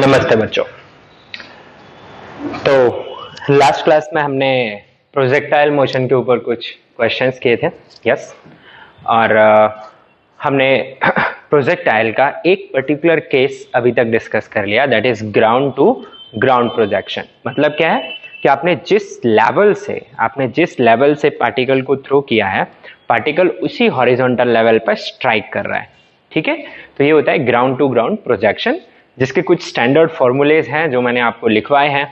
नमस्ते बच्चों। तो लास्ट क्लास में हमने प्रोजेक्टाइल मोशन के ऊपर कुछ क्वेश्चंस किए थे। यस, और हमने प्रोजेक्टाइल का एक पर्टिकुलर केस अभी तक डिस्कस कर लिया, that is ground to ground projection. मतलब क्या है कि आपने जिस लेवल से पार्टिकल को थ्रो किया है, पार्टिकल उसी हॉरिजॉन्टल लेवल पर स्ट्राइक कर रहा है। ठीक है, तो ये होता है ग्राउंड टू ग्राउंड प्रोजेक्शन, जिसके कुछ स्टैंडर्ड फॉर्मूलेज हैं जो मैंने आपको लिखवाए हैं।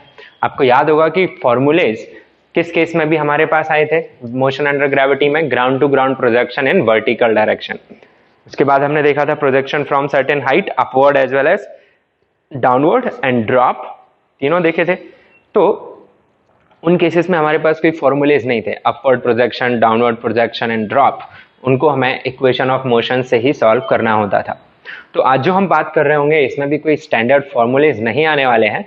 आपको याद होगा कि फॉर्मूलेज किस केस में भी हमारे पास आए थे मोशन अंडर ग्रेविटी में, ground to ground projection in vertical direction. उसके बाद हमने देखा था projection from certain height upward as well as downward and drop, तीनों देखे थे। तो उन केसेस में हमारे पास कोई फॉर्मूलेज नहीं थे, upward projection, downward projection and drop, उनको हमें इक्वेशन ऑफ मोशन से ही सॉल्व करना होता था। तो आज जो हम बात कर रहे होंगे इसमें भी कोई स्टैंडर्ड फॉर्मूलेज नहीं आने वाले हैं।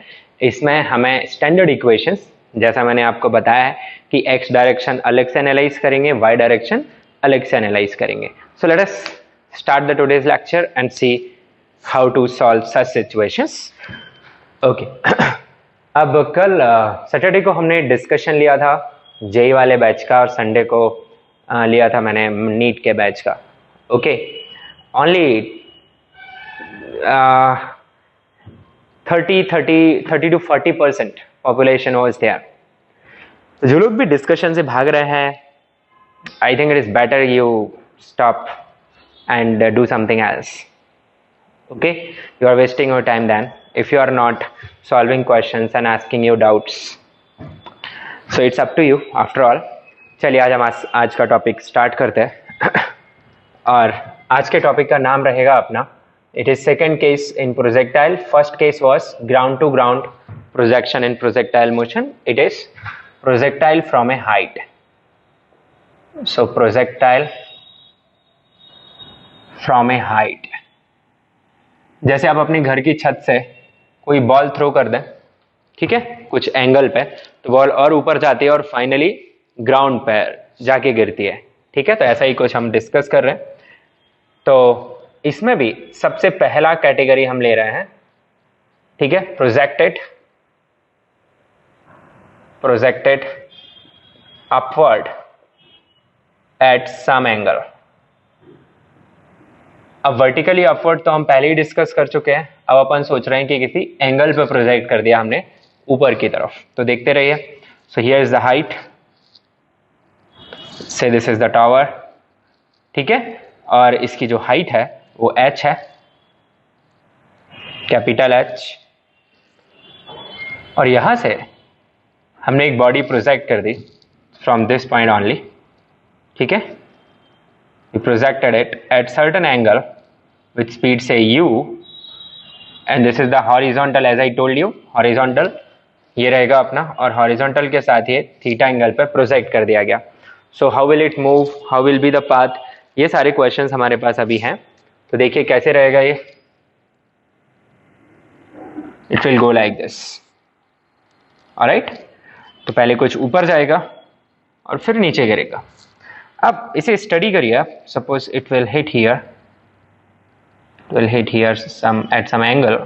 इसमें हमें स्टैंडर्ड इक्वेशंस, जैसा मैंने आपको बताया है कि एक्स डायरेक्शन अलग से एनालाइज करेंगे, वाई डायरेक्शन अलग से एनालाइज करेंगे। So let us start the today's lecture and see how to solve such situations. Okay, अब कल सैटरडे को हमने डिस्कशन लिया था जेई वाले बैच का, और संडे को लिया था मैंने नीट के बैच का। Okay, only 30 to 40% population was there. जो लोग भी डिस्कशन से भाग रहे हैं, I think it is better you stop and do something else. Okay, you are wasting your time then if you are not solving questions and asking you doubts, so it's up to you after all. चलिए आज हम आज का topic start करते हैं और आज के टॉपिक का नाम रहेगा अपना, it is second case in projectile. First case was ground to ground projection in projectile motion. It is projectile from a height. So projectile from a height. जैसे आप अपने घर की छत से कोई बॉल थ्रो कर दें, ठीक है, कुछ एंगल पे, तो बॉल और ऊपर जाती है और फाइनली ग्राउंड पे जाके गिरती है। ठीक है, तो ऐसा ही कुछ हम डिस्कस कर रहे हैं। तो इसमें भी सबसे पहला कैटेगरी हम ले रहे हैं, ठीक है, projected upward at some angle. अब वर्टिकली अपवर्ड तो हम पहले ही डिस्कस कर चुके हैं, अब अपन सोच रहे हैं कि किसी एंगल पे प्रोजेक्ट कर दिया हमने ऊपर की तरफ। तो देखते रहिए। So here is the height, से दिस इज द टावर, ठीक है, और इसकी जो हाइट है वो h है, कैपिटल H, और यहां से हमने एक बॉडी प्रोजेक्ट कर दी फ्रॉम दिस पॉइंट ओनली, ठीक है। We projected it at certain angle with speed say u, and this is the horizontal, as I told you, horizontal ये रहेगा अपना, और horizontal के साथ ये थीटा एंगल पे प्रोजेक्ट कर दिया गया। So how will it move, how will be the path, ये सारे क्वेश्चंस हमारे पास अभी हैं। तो देखिए कैसे रहेगा ये, it will go like this, alright। तो पहले कुछ ऊपर जाएगा और फिर नीचे गिरेगा। अब इसे स्टडी करिए आप। Suppose it will hit here, some at some angle,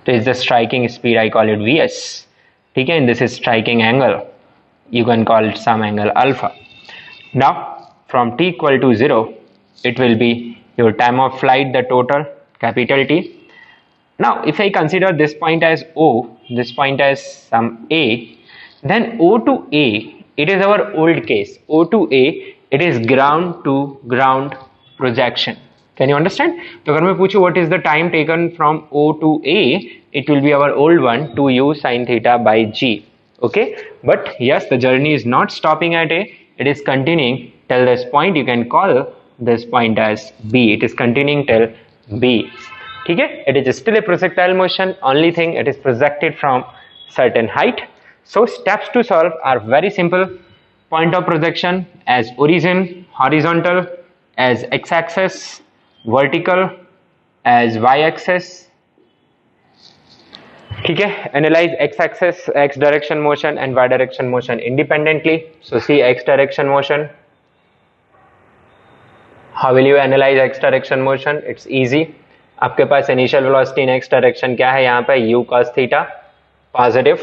तो is the striking speed, I call it vs, ठीक है, and this is striking angle, you can call it some angle alpha. Now from t equal to 0, it will be your time of flight, the total, capital T. Now if I consider this point as O, this point as some A, then O to A, it is our old case. O to A, it is ground to ground projection. Can you understand? तो अगर मैं पूछूं what is the time taken from O to A, it will be our old one, 2u sin theta by g. Okay, but yes, the journey is not stopping at A, it is continuing till this point. You can call this point as B. It is continuing till B. ठीक है, it is still a projectile motion, only thing it is projected from certain height. So steps to solve are very simple. Point of projection as origin, horizontal as x-axis, vertical as y-axis, ठीक है। Analyze x-axis, x direction motion and y direction motion independently. So see x direction motion. How will you analyze x direction motion? It's easy. आपके पास initial velocity in x direction क्या है यहाँ पे, u cos theta positive,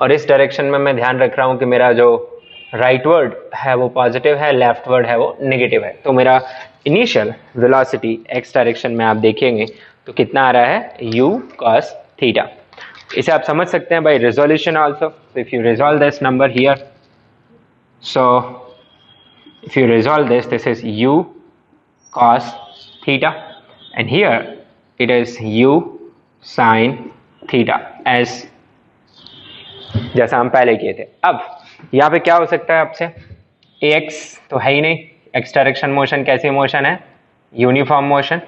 और इस direction में मैं ध्यान रख रहा हूँ कि मेरा जो राइट वर्ड है वो पॉजिटिव है, लेफ्ट वर्ड है वो नेगेटिव है। तो मेरा इनिशियल वेलोसिटी एक्स डायरेक्शन में आप देखेंगे तो कितना आ रहा है, u cos थीटा। इसे आप समझ सकते हैं by resolution also. If you resolve this number here, so if you resolve this, this is u cos theta, and here it is u sin theta, as जैसा हम पहले किए थे। अब यहाँ पे क्या हो सकता है आपसे, ax तो है ही नहीं, x डायरेक्शन मोशन कैसी मोशन है, यूनिफॉर्म मोशन।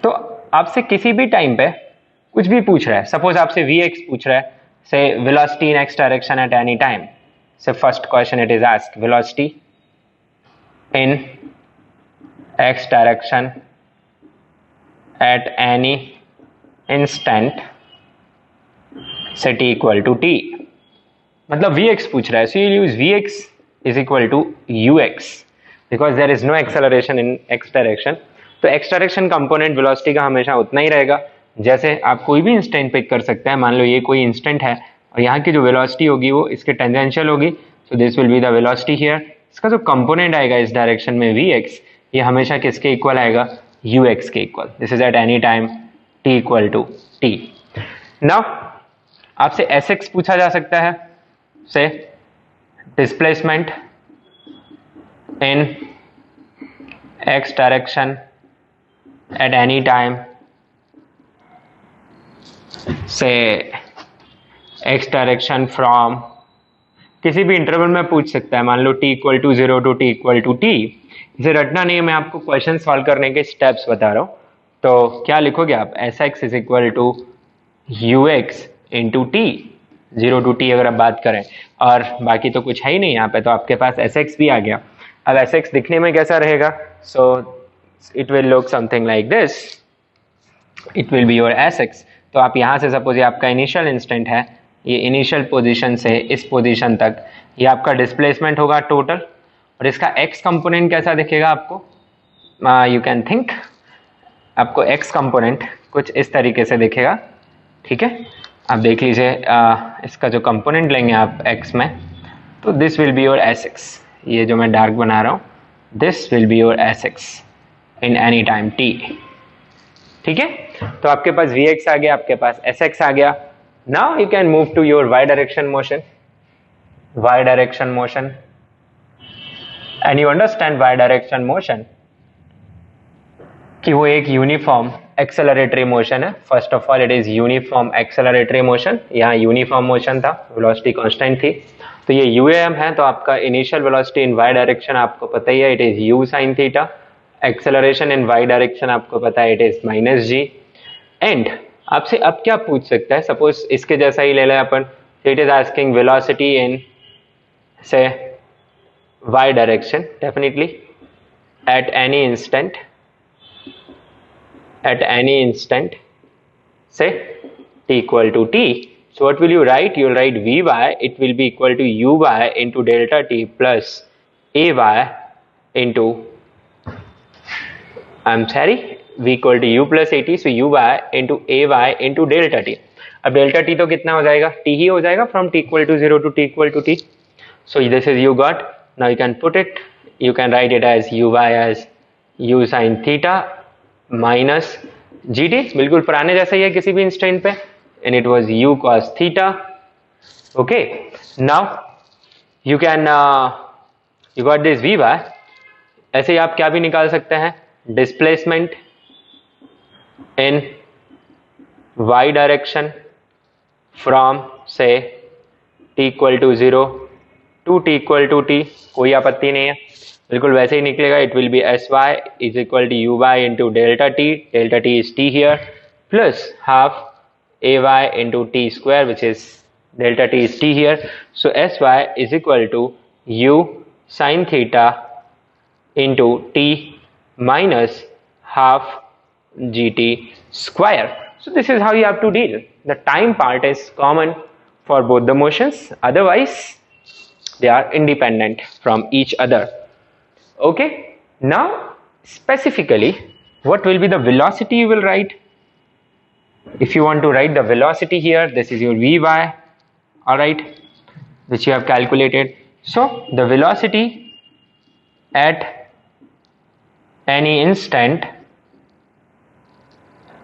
तो आपसे किसी भी टाइम पे कुछ भी पूछ रहा है, सपोज आपसे vx पूछ रहा है, से velocity in x direction at any time. So first question it is asked, velocity in x direction at any instant say t equal to t, मतलब vx पूछ रहा है, so you use vx is equal to ux because there is no acceleration in x direction। तो x direction component velocity का हमेशा उतना ही रहेगा। जैसे आप कोई भी इंस्टेंट पिक कर सकते हैं, मान लो ये कोई इंस्टेंट है और यहाँ की जो वेलोसिटी होगी वो इसके टेंजेंशियल होगी, so this will be the velocity here. इसका जो कंपोनेंट आएगा इस डायरेक्शन में vx, ये हमेशा किसके इक्वल आएगा, ux के equal. This is at any time t equal to t। Now आपसे sx पूछा जा सकता है, say displacement in x direction at any time, say x direction from, किसी भी इंटरवल में पूछ सकता है, मान लो t equal to 0 to t equal to t। इसे रटना नहीं है, मैं आपको क्वेश्चन सॉल्व करने के स्टेप्स बता रहा हूँ। तो क्या लिखोगे आप, sx is equal to ux into t, 0 to t अगर आप बात करें, और बाकी तो कुछ है ही नहीं यहाँ पे, तो आपके पास sx भी आ गया। अब sx दिखने में कैसा रहेगा, सो it will look something like this, it will be your sx। तो आप यहाँ से सपोज ये आपका इनिशियल इंस्टेंट है, ये इनिशियल पोजीशन से इस पोजीशन तक ये आपका डिस्प्लेसमेंट होगा टोटल, और इसका x कंपोनेंट कैसा दिखेगा आपको, यू कैन थिंक, आपको x कंपोनेंट कुछ इस तरीके से दिखेगा। ठीक है, आप देख लीजिए, इसका जो कंपोनेंट लेंगे आप x में, तो this will be your sx, ये जो मैं डार्क बना रहा हूँ, this will be your sx in any time t। ठीक है, तो आपके पास vx आ गया, आपके पास sx आ गया। Now you can move to your y direction motion, y direction motion, and you understand y direction motion कि वो एक यूनिफॉर्म एक्सेलरेटरी मोशन है। First of all it is uniform acceleratory motion, यहाँ uniform motion था, velocity constant थी, तो ये UAM है। तो आपका initial velocity in y direction आपको पता ही है, it is u sin theta. Acceleration in y direction आपको पता है, it is minus g। And आपसे अब क्या पूछ सकता है, सपोज इसके जैसा ही ले लें अपन, it is asking velocity in से y direction, definitely at any instant, at any instant, say t equal to t. So what will you write? You will write Vy, it will be equal to Uy into delta t plus Ay into, I'm sorry, V equal to U plus At, so Uy into Ay into delta t. अब delta t तो कितना हो जाएगा, t ही हो जाएगा, from t equal to 0 to t equal to t. So this is you got. Now you can put it, you can write it as Uy as U sin theta minus g t, बिल्कुल पुराने जैसा ही है किसी भी instant पे, and it was u cos theta. Okay, now you can, you got this Vy। ऐसे ही आप क्या भी निकाल सकते हैं, displacement in y direction from से t equal to 0 to t equal to t, कोई आपत्ति नहीं है, बिल्कुल वैसे ही निकलेगा। It will be Sy is equal to Uy into delta t is t here, plus half Ay into t square which is delta t is t here. So Sy is equal to u sin theta into t minus half gt square. So this is how you have to deal. The time part is common for both the motions, otherwise they are independent from each other. Okay, now specifically what will be the velocity you will write? If you want to write the velocity here, this is your Vy, alright, which you have calculated. So the velocity at any instant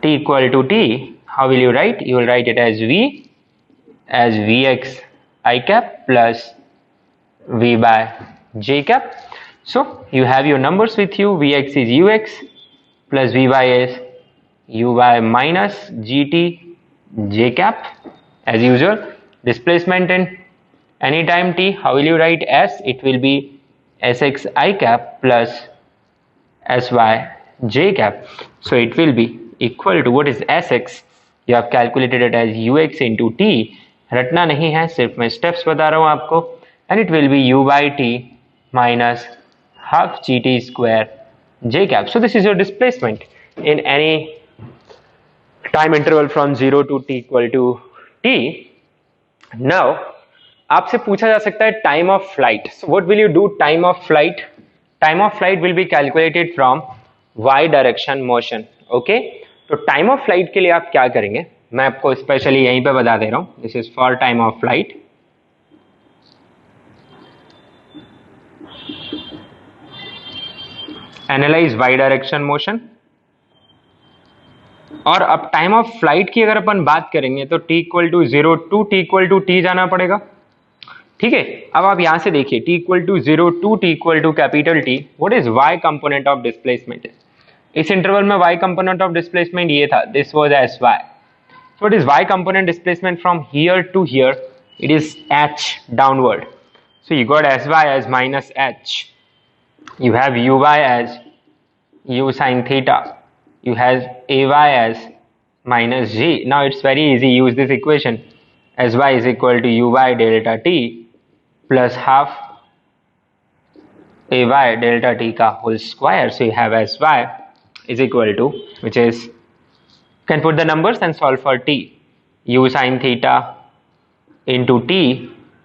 t equal to t, how will you write? You will write it as V as Vx I cap plus V by j cap. So you have your numbers with you. Vx is ux plus Vy is uy minus gt j cap. As usual, displacement in any time t, how will you write s? It will be sx I cap plus sy j cap. So it will be equal to, what is sx? You have calculated it as ux into t. रटना नहीं है, सिर्फ मैं steps बता रहा हूं आपको. And it will be u by t minus half gt square j cap. So this is your displacement in any time interval from 0 to t equal to t. Now आपसे पूछा जा सकता है time of flight. So what will you do time of flight? Time of flight will be calculated from y direction motion. Okay? तो time of flight के लिए आप क्या करेंगे, मैं आपको स्पेशली यहीं पे बता दे रहा हूं. This is for time of flight. Analyse y direction motion. और अब टाइम ऑफ फ्लाइट की अगर अपन बात करेंगे तो t equal to 0 to t equal to t जाना पड़ेगा. ठीक है, अब आप यहां से देखिए t equal to 0 to t equal to capital T. What is y component of displacement? इस इंटरवल में y कंपोनेंट ऑफ डिस्प्लेसमेंट ये था, this was sy. So what is y component displacement from here to here? It is h downward. So you got sy as minus h. You have uy as u sin theta. You have ay as minus g. Now it's very easy. Use this equation. Sy is equal to uy delta t plus half ay delta t ka whole square. So you have sy is equal to, which is, can put the numbers and solve for t. U sin theta into t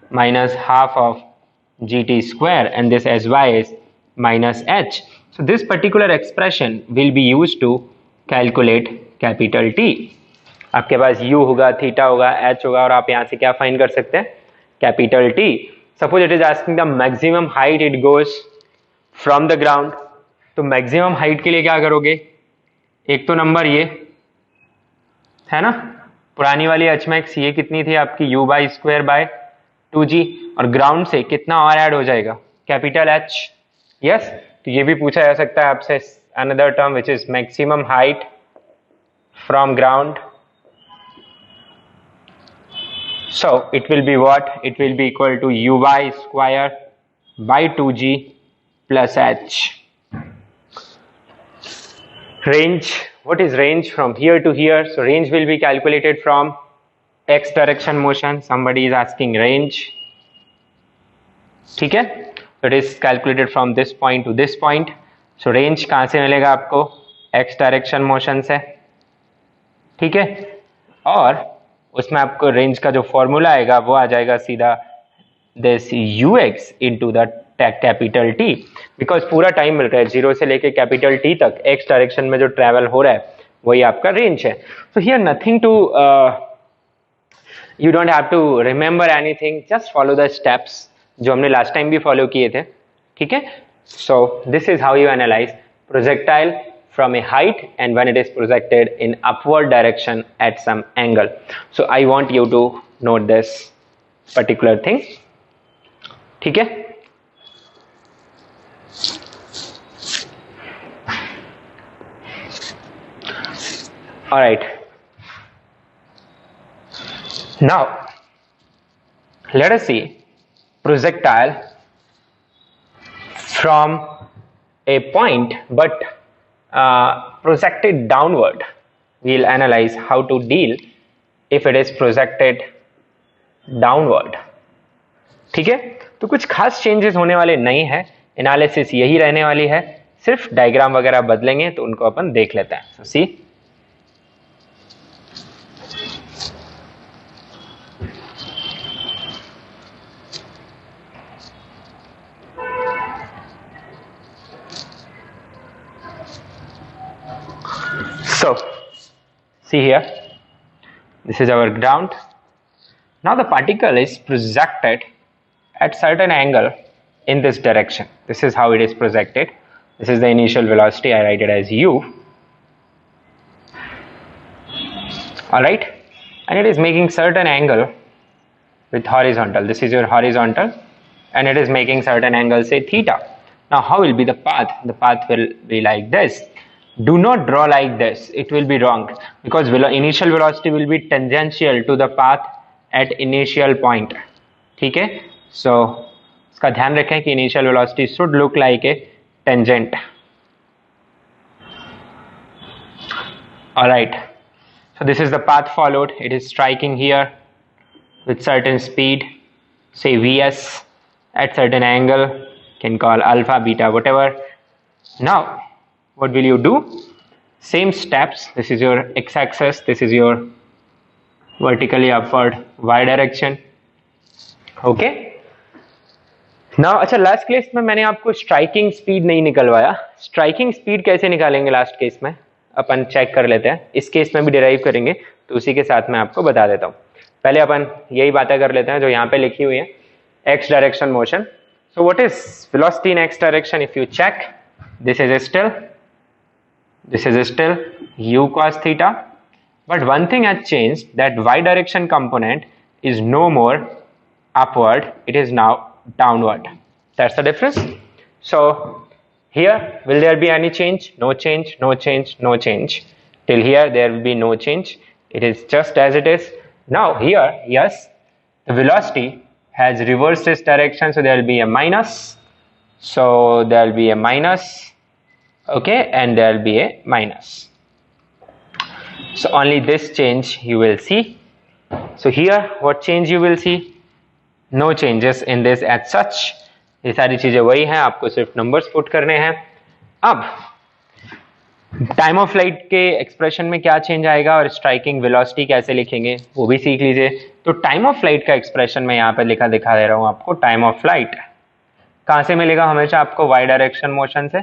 minus half of gt square, and this sy is minus h. So this particular expression will be used to calculate capital T. आपके पास u होगा, theta होगा, h होगा, और आप यहाँ से क्या फाइंड कर सकते हैं? Capital T. Suppose it is asking the maximum height it goes from the ground. तो मैक्सिमम हाइट के लिए क्या करोगे? एक तो नंबर ये है ना, पुरानी वाली एच मैक्स ये कितनी थी आपकी, u by square by 2g, और ग्राउंड से कितना और ऐड हो जाएगा? Capital H. यस, तो ये भी पूछा जा सकता है आपसे, another term which is maximum height from ground. So it will be what? It will be equal to u by square by 2g plus h. Range, what is range from here to here? So range will be calculated from x direction motion. Somebody is asking range. ठीक है, so it is calculated from this point to this point. So range कहाँ से मिलेगा आपको? x direction motion से. ठीक है, और उसमें आपको रेंज का जो फॉर्मूला आएगा वो आ जाएगा सीधा this ux into the capital T, because पूरा टाइम मिल रहा है 0 से लेके कैपिटल T तक, x डायरेक्शन में जो ट्रैवल हो रहा है वही आपका रेंज है. So here nothing to, you don't have to remember anything, just follow the steps जो हमने लास्ट टाइम भी फॉलो किए थे. ठीक है, सो this is how you analyse projectile from a height and when it is projected in upward direction at some angle. So I want you to note this particular thing. ठीक है, all right. Now let us see projectile from a point but projected downward. We'll analyze how to deal if it is projected downward. ठीक है, तो कुछ खास changes होने वाले नहीं है, एनालिसिस यही रहने वाली है, सिर्फ डायग्राम वगैरह बदलेंगे तो उनको अपन देख लेते हैं. So see, See here, this is our ground. Now the particle is projected at certain angle in this direction. This is how it is projected. This is the initial velocity. I write it as u. All right, and it is making certain angle with horizontal. This is your horizontal, and it is making certain angle, say theta. Now how will be the path? The path will be like this. Do not draw like this, it will be wrong, because initial velocity will be tangential to the path at initial point. ठीक है, so इसका ध्यान रखें कि initial velocity should look like a tangent. Alright, so this is the path followed. It is striking here with certain speed, say Vs, at certain angle, can call alpha, beta, whatever. Now what will you do? Same steps. This is your x-axis, this is your vertically upward y direction. Okay, now अच्छा, last case में मैंने आपको striking speed नहीं निकलवाया. Striking speed कैसे निकालेंगे last case में अपन check कर लेते हैं. इस केस में भी डिराइव करेंगे, तो उसी के साथ मैं आपको बता देता हूँ. पहले अपन यही बातें कर लेते हैं जो यहाँ पे लिखी हुई है. x direction motion. So what is velocity in x direction? If you check, this is still u cos theta, but one thing has changed, that y direction component is no more upward, it is now downward. That's the difference. So here, will there be any change? No change, no change, no change. Till here there will be no change. It is just as it is. Now here, yes, the velocity has reversed its direction, so there will be a minus. So there will be a minus, okay, and there will be a minus. So only this change you will see. So here what change you will see? No changes in this as such. ये सारी चीजें वही हैं, आपको सिर्फ numbers put करने हैं. अब टाइम ऑफ फ्लाइट के एक्सप्रेशन में क्या चेंज आएगा और स्ट्राइकिंग वेलोसिटी कैसे लिखेंगे वो भी सीख लीजिए. तो टाइम ऑफ फ्लाइट का एक्सप्रेशन मैं यहाँ पे दिखा दे रहा हूँ आपको. टाइम ऑफ फ्लाइट कहाँ से मिलेगा? हमेशा आपको वाई डायरेक्शन मोशन से.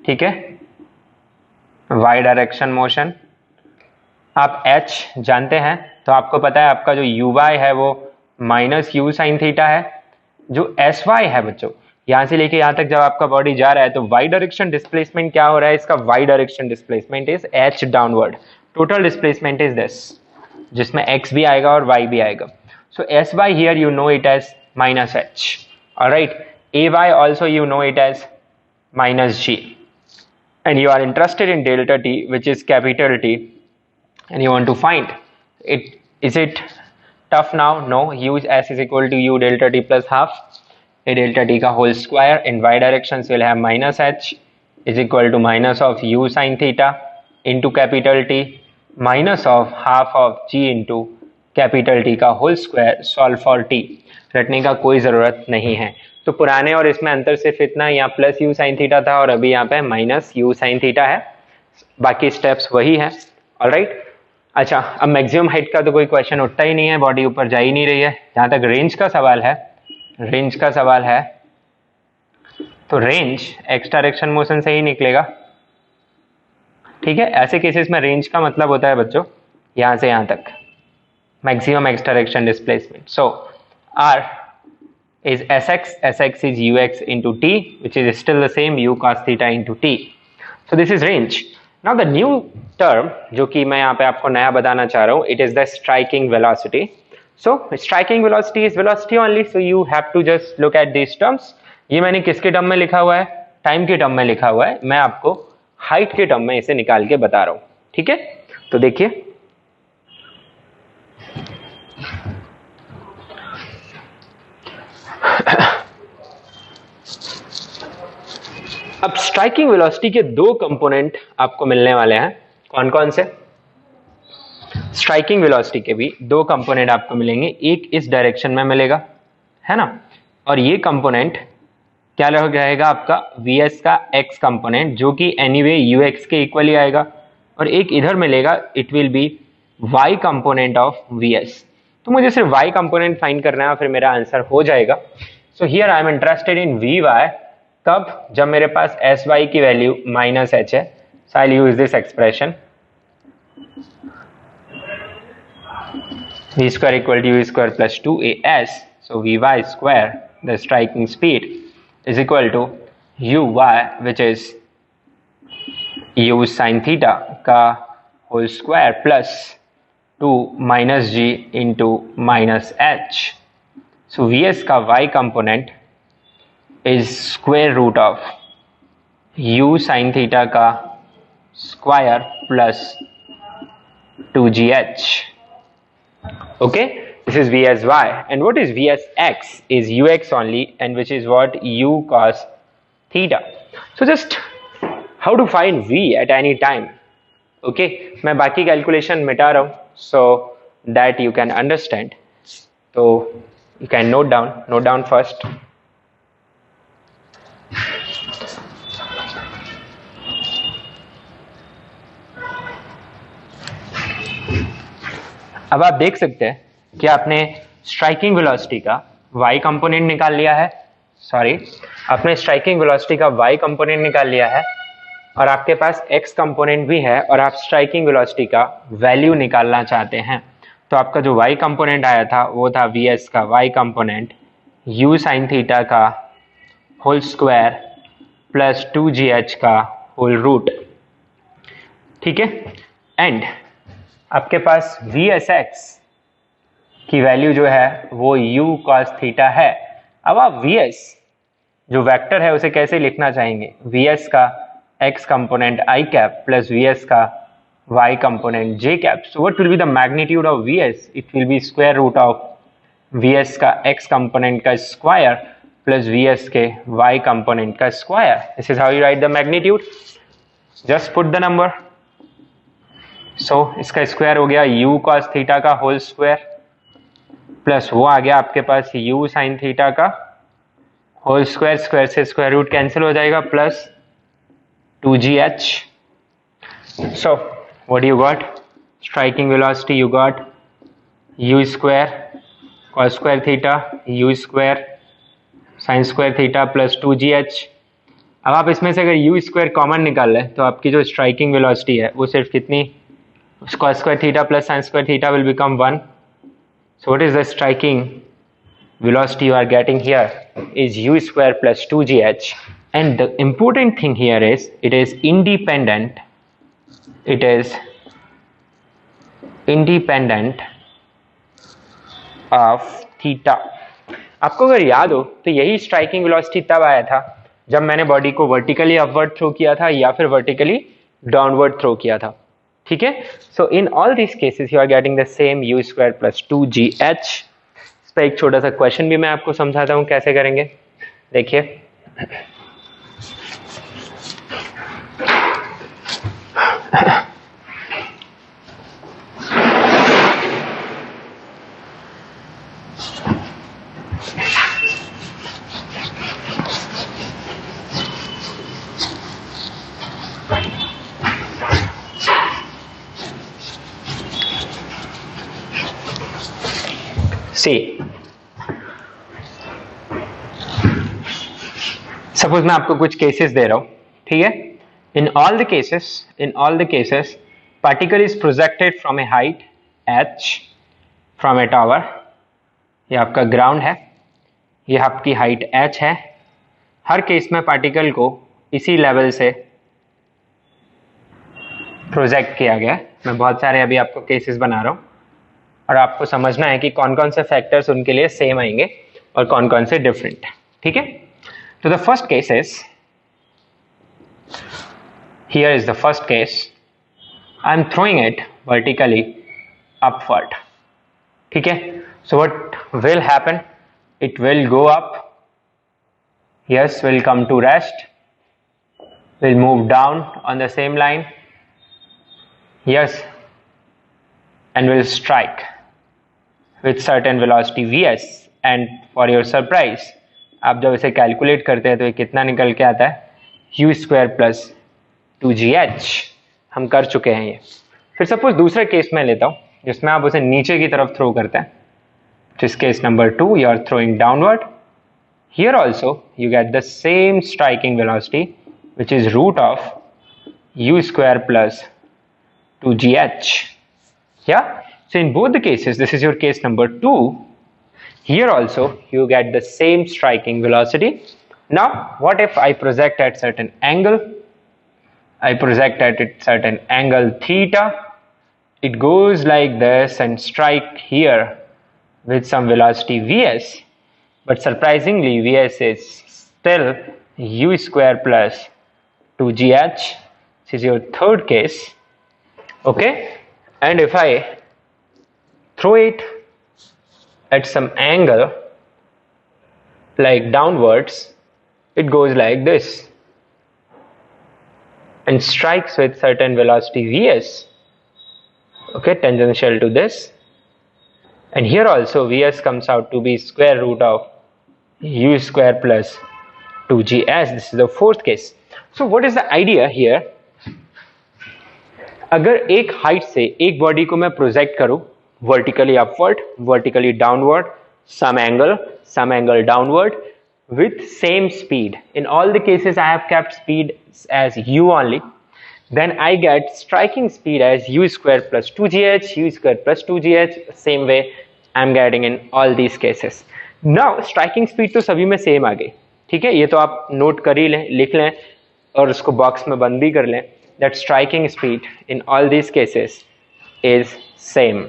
ठीक है, वाई डायरेक्शन मोशन. आप h जानते हैं, तो आपको पता है आपका जो यू वाई है वो माइनस यू साइन थीटा है. जो एस वाई है बच्चों, यहाँ से लेके यहाँ तक जब आपका बॉडी जा रहा है, तो वाई डायरेक्शन डिस्प्लेसमेंट क्या हो रहा है? इसका y direction displacement is h downward. Total displacement is this, जिसमें x भी आएगा और y भी आएगा. So s y here you know it as minus h. Alright, a y also you know it as minus g. And you are interested in delta t, which is capital T, and you want to find it. Is it tough now? No. Use s is equal to u delta t plus half a delta t ka whole square. In y directions we'll have minus h is equal to minus of u sin theta into capital T minus of half of g into capital T का whole square. Solve for t. रटने का कोई ज़रूरत नहीं है. तो पुराने और इसमें अंतर सिर्फ इतना, यहाँ प्लस यू साइन थीटा था और अभी यहाँ पे माइनस यू साइन थीटा है. बाकी स्टेप्स वही है. ऑलराइट, अच्छा, अब मैक्सिमम हाइट का तो कोई क्वेश्चन उठता ही नहीं है, बॉडी ऊपर जा ही नहीं रही है. जहाँ तक रेंज का सवाल है, रेंज का सवाल है, तो रेंज एक्स डायरेक्शन मोशन से ही निकलेगा. ठीक है, ऐसे केसेस में रेंज का मतलब होता है बच्चों यहाँ से यहाँ तक maximum x direction displacement. So R is sx, sx is ux into t, which is still the same u cos theta into t. So this is range. Now the new term जो कि मैं यहाँ पे आपको नया बताना चाह रहा हूँ, it is the striking velocity. So striking velocity is velocity only, so you have to just look at these terms. ये मैंने किसके टर्म में लिखा हुआ है? टाइम के टर्म में लिखा हुआ है. मैं आपको हाइट के टर्म में इसे निकाल के बता रहा हूँ. ठीक है, तो देखिए, अब स्ट्राइकिंग वेलोसिटी के दो कंपोनेंट आपको मिलने वाले हैं. कौन कौन से? स्ट्राइकिंग वेलोसिटी के भी दो कंपोनेंट आपको मिलेंगे. एक इस डायरेक्शन में मिलेगा, है ना, और ये कंपोनेंट क्या हो जाएगा आपका vs का x कंपोनेंट, जो कि एनीवे ux के इक्वली आएगा. और एक इधर मिलेगा, it will B y component of vs. तो मुझे सिर्फ y कंपोनेंट फाइंड करना है, फिर मेरा आंसर हो जाएगा. So here I am interested in vy. तब जब मेरे पास एस वाई की वैल्यू माइनस एच है, so I use this expression. v square equal to u square plus 2as. So vy square, the striking speed, is equal to uy, which is u sin theta का whole square plus 2 minus g into minus h. So vs का y component is square root of u sin theta का square plus 2gh. Okay, this is v as y, and what is v as x is ux only, and which is what u cos theta. So just how to find v at any time. Okay, मैं बाकी calculation मिटा रहा हूँ so that you can understand. So you can note down first. अब आप देख सकते हैं कि आपने स्ट्राइकिंग वेलोसिटी का y कंपोनेंट निकाल लिया है, आपने स्ट्राइकिंग वेलोसिटी का y कंपोनेंट निकाल लिया है, और आपके पास x कंपोनेंट भी है, और आप स्ट्राइकिंग वेलोसिटी का वैल्यू निकालना चाहते हैं. तो आपका जो y कंपोनेंट आया था वो था vs का y component u sin theta का होल स्क्वायर प्लस 2gh का होल रूट. ठीक है, एंड आपके पास vsx की वैल्यू जो है वो u cos थीटा है. अब आप vs जो वेक्टर है उसे कैसे लिखना चाहेंगे? vs का x component i cap plus vs का y component j cap. So what will be the magnitude of vs? It will be square root of vs का x कंपोनेंट का स्क्वायर प्लस vs के y component का square. This is how you write the magnitude. Just put the number. So इसका square हो गया u cos theta का whole square plus वो आ गया आपके पास u sin थीटा का होल स्क्वायर, स्क्वायर से स्क्वायर रूट कैंसिल हो जाएगा, plus 2gh. So what you got? Striking velocity you got u square cos square theta u square sin square theta plus 2gh. अब आप इसमें से अगर u square common निकाल लें तो आपकी जो स्ट्राइकिंग वेलोसिटी है वो सिर्फ कितनी? cos square theta plus sin square theta will become 1. So what is the striking velocity you are getting here is u square plus 2gh, and the important thing here is it is independent of theta. आपको अगर याद हो तो यही striking velocity तब आया था जब मैंने बॉडी को वर्टिकली अपवर्ड थ्रो किया था या फिर वर्टिकली डाउनवर्ड थ्रो किया था. ठीक है, so in all this cases you are getting the same u square plus 2gh. इस पर एक छोटा सा क्वेश्चन भी मैं आपको समझाता हूं कैसे करेंगे. देखिए, सपोज मैं आपको कुछ केसेस दे रहा हूं. ठीक है, in all the cases particle is projected from A height h from A tower. ये आपका ग्राउंड है, ये आपकी हाइट h है. हर केस में पार्टिकल को इसी लेवल से प्रोजेक्ट किया गया. मैं बहुत सारे अभी आपको केसेस बना रहा हूं और आपको समझना है कि कौन कौन से फैक्टर्स उनके लिए सेम आएंगे और कौन कौन से डिफरेंट. ठीक है, तो the first case is, here is the first case, I am throwing it vertically upward. ठीक है, so what will happen? It will go up, yes, will come to rest, will move down on the same line, yes, and will strike with certain velocity vs. and for your surprise आप जब इसे calculate करते हैं तो ये कितना निकल के आता है? u square plus 2gh. हम कर चुके हैं ये. फिर सपोज दूसरे केस में लेता हूं जिसमें आप उसे नीचे की तरफ थ्रो करते हैं. जिस case number 2 you are throwing downward. Here also you get the same striking velocity which is root of u square plus 2gh. Yeah, So in both the cases, this is your case number 2. Here also you get the same striking velocity. Now what if I project at certain angle? I project at a certain angle theta. It goes like this and strike here with some velocity vs, but surprisingly vs is still u square plus 2gh. This is your third case. Okay, and if I throw it at some angle like downwards, it goes like this and strikes with certain velocity vs, okay, tangential to this, and here also vs comes out to be square root of u square plus 2gs. This is the fourth case. So what is the idea here? अगर एक height से एक body को मैं project करूं vertically upward, vertically downward, some angle downward with same speed, in all the cases I have kept speed as u only, then I get striking speed as u square plus 2gh, u square plus 2gh. same way I am getting in all these cases. Now striking speed तो सभी में same आ गई, ठीक है, ये तो आप note कर ही लें, लिख लें और उसको बॉक्स में बंद भी कर लें, that striking speed in all these cases is same.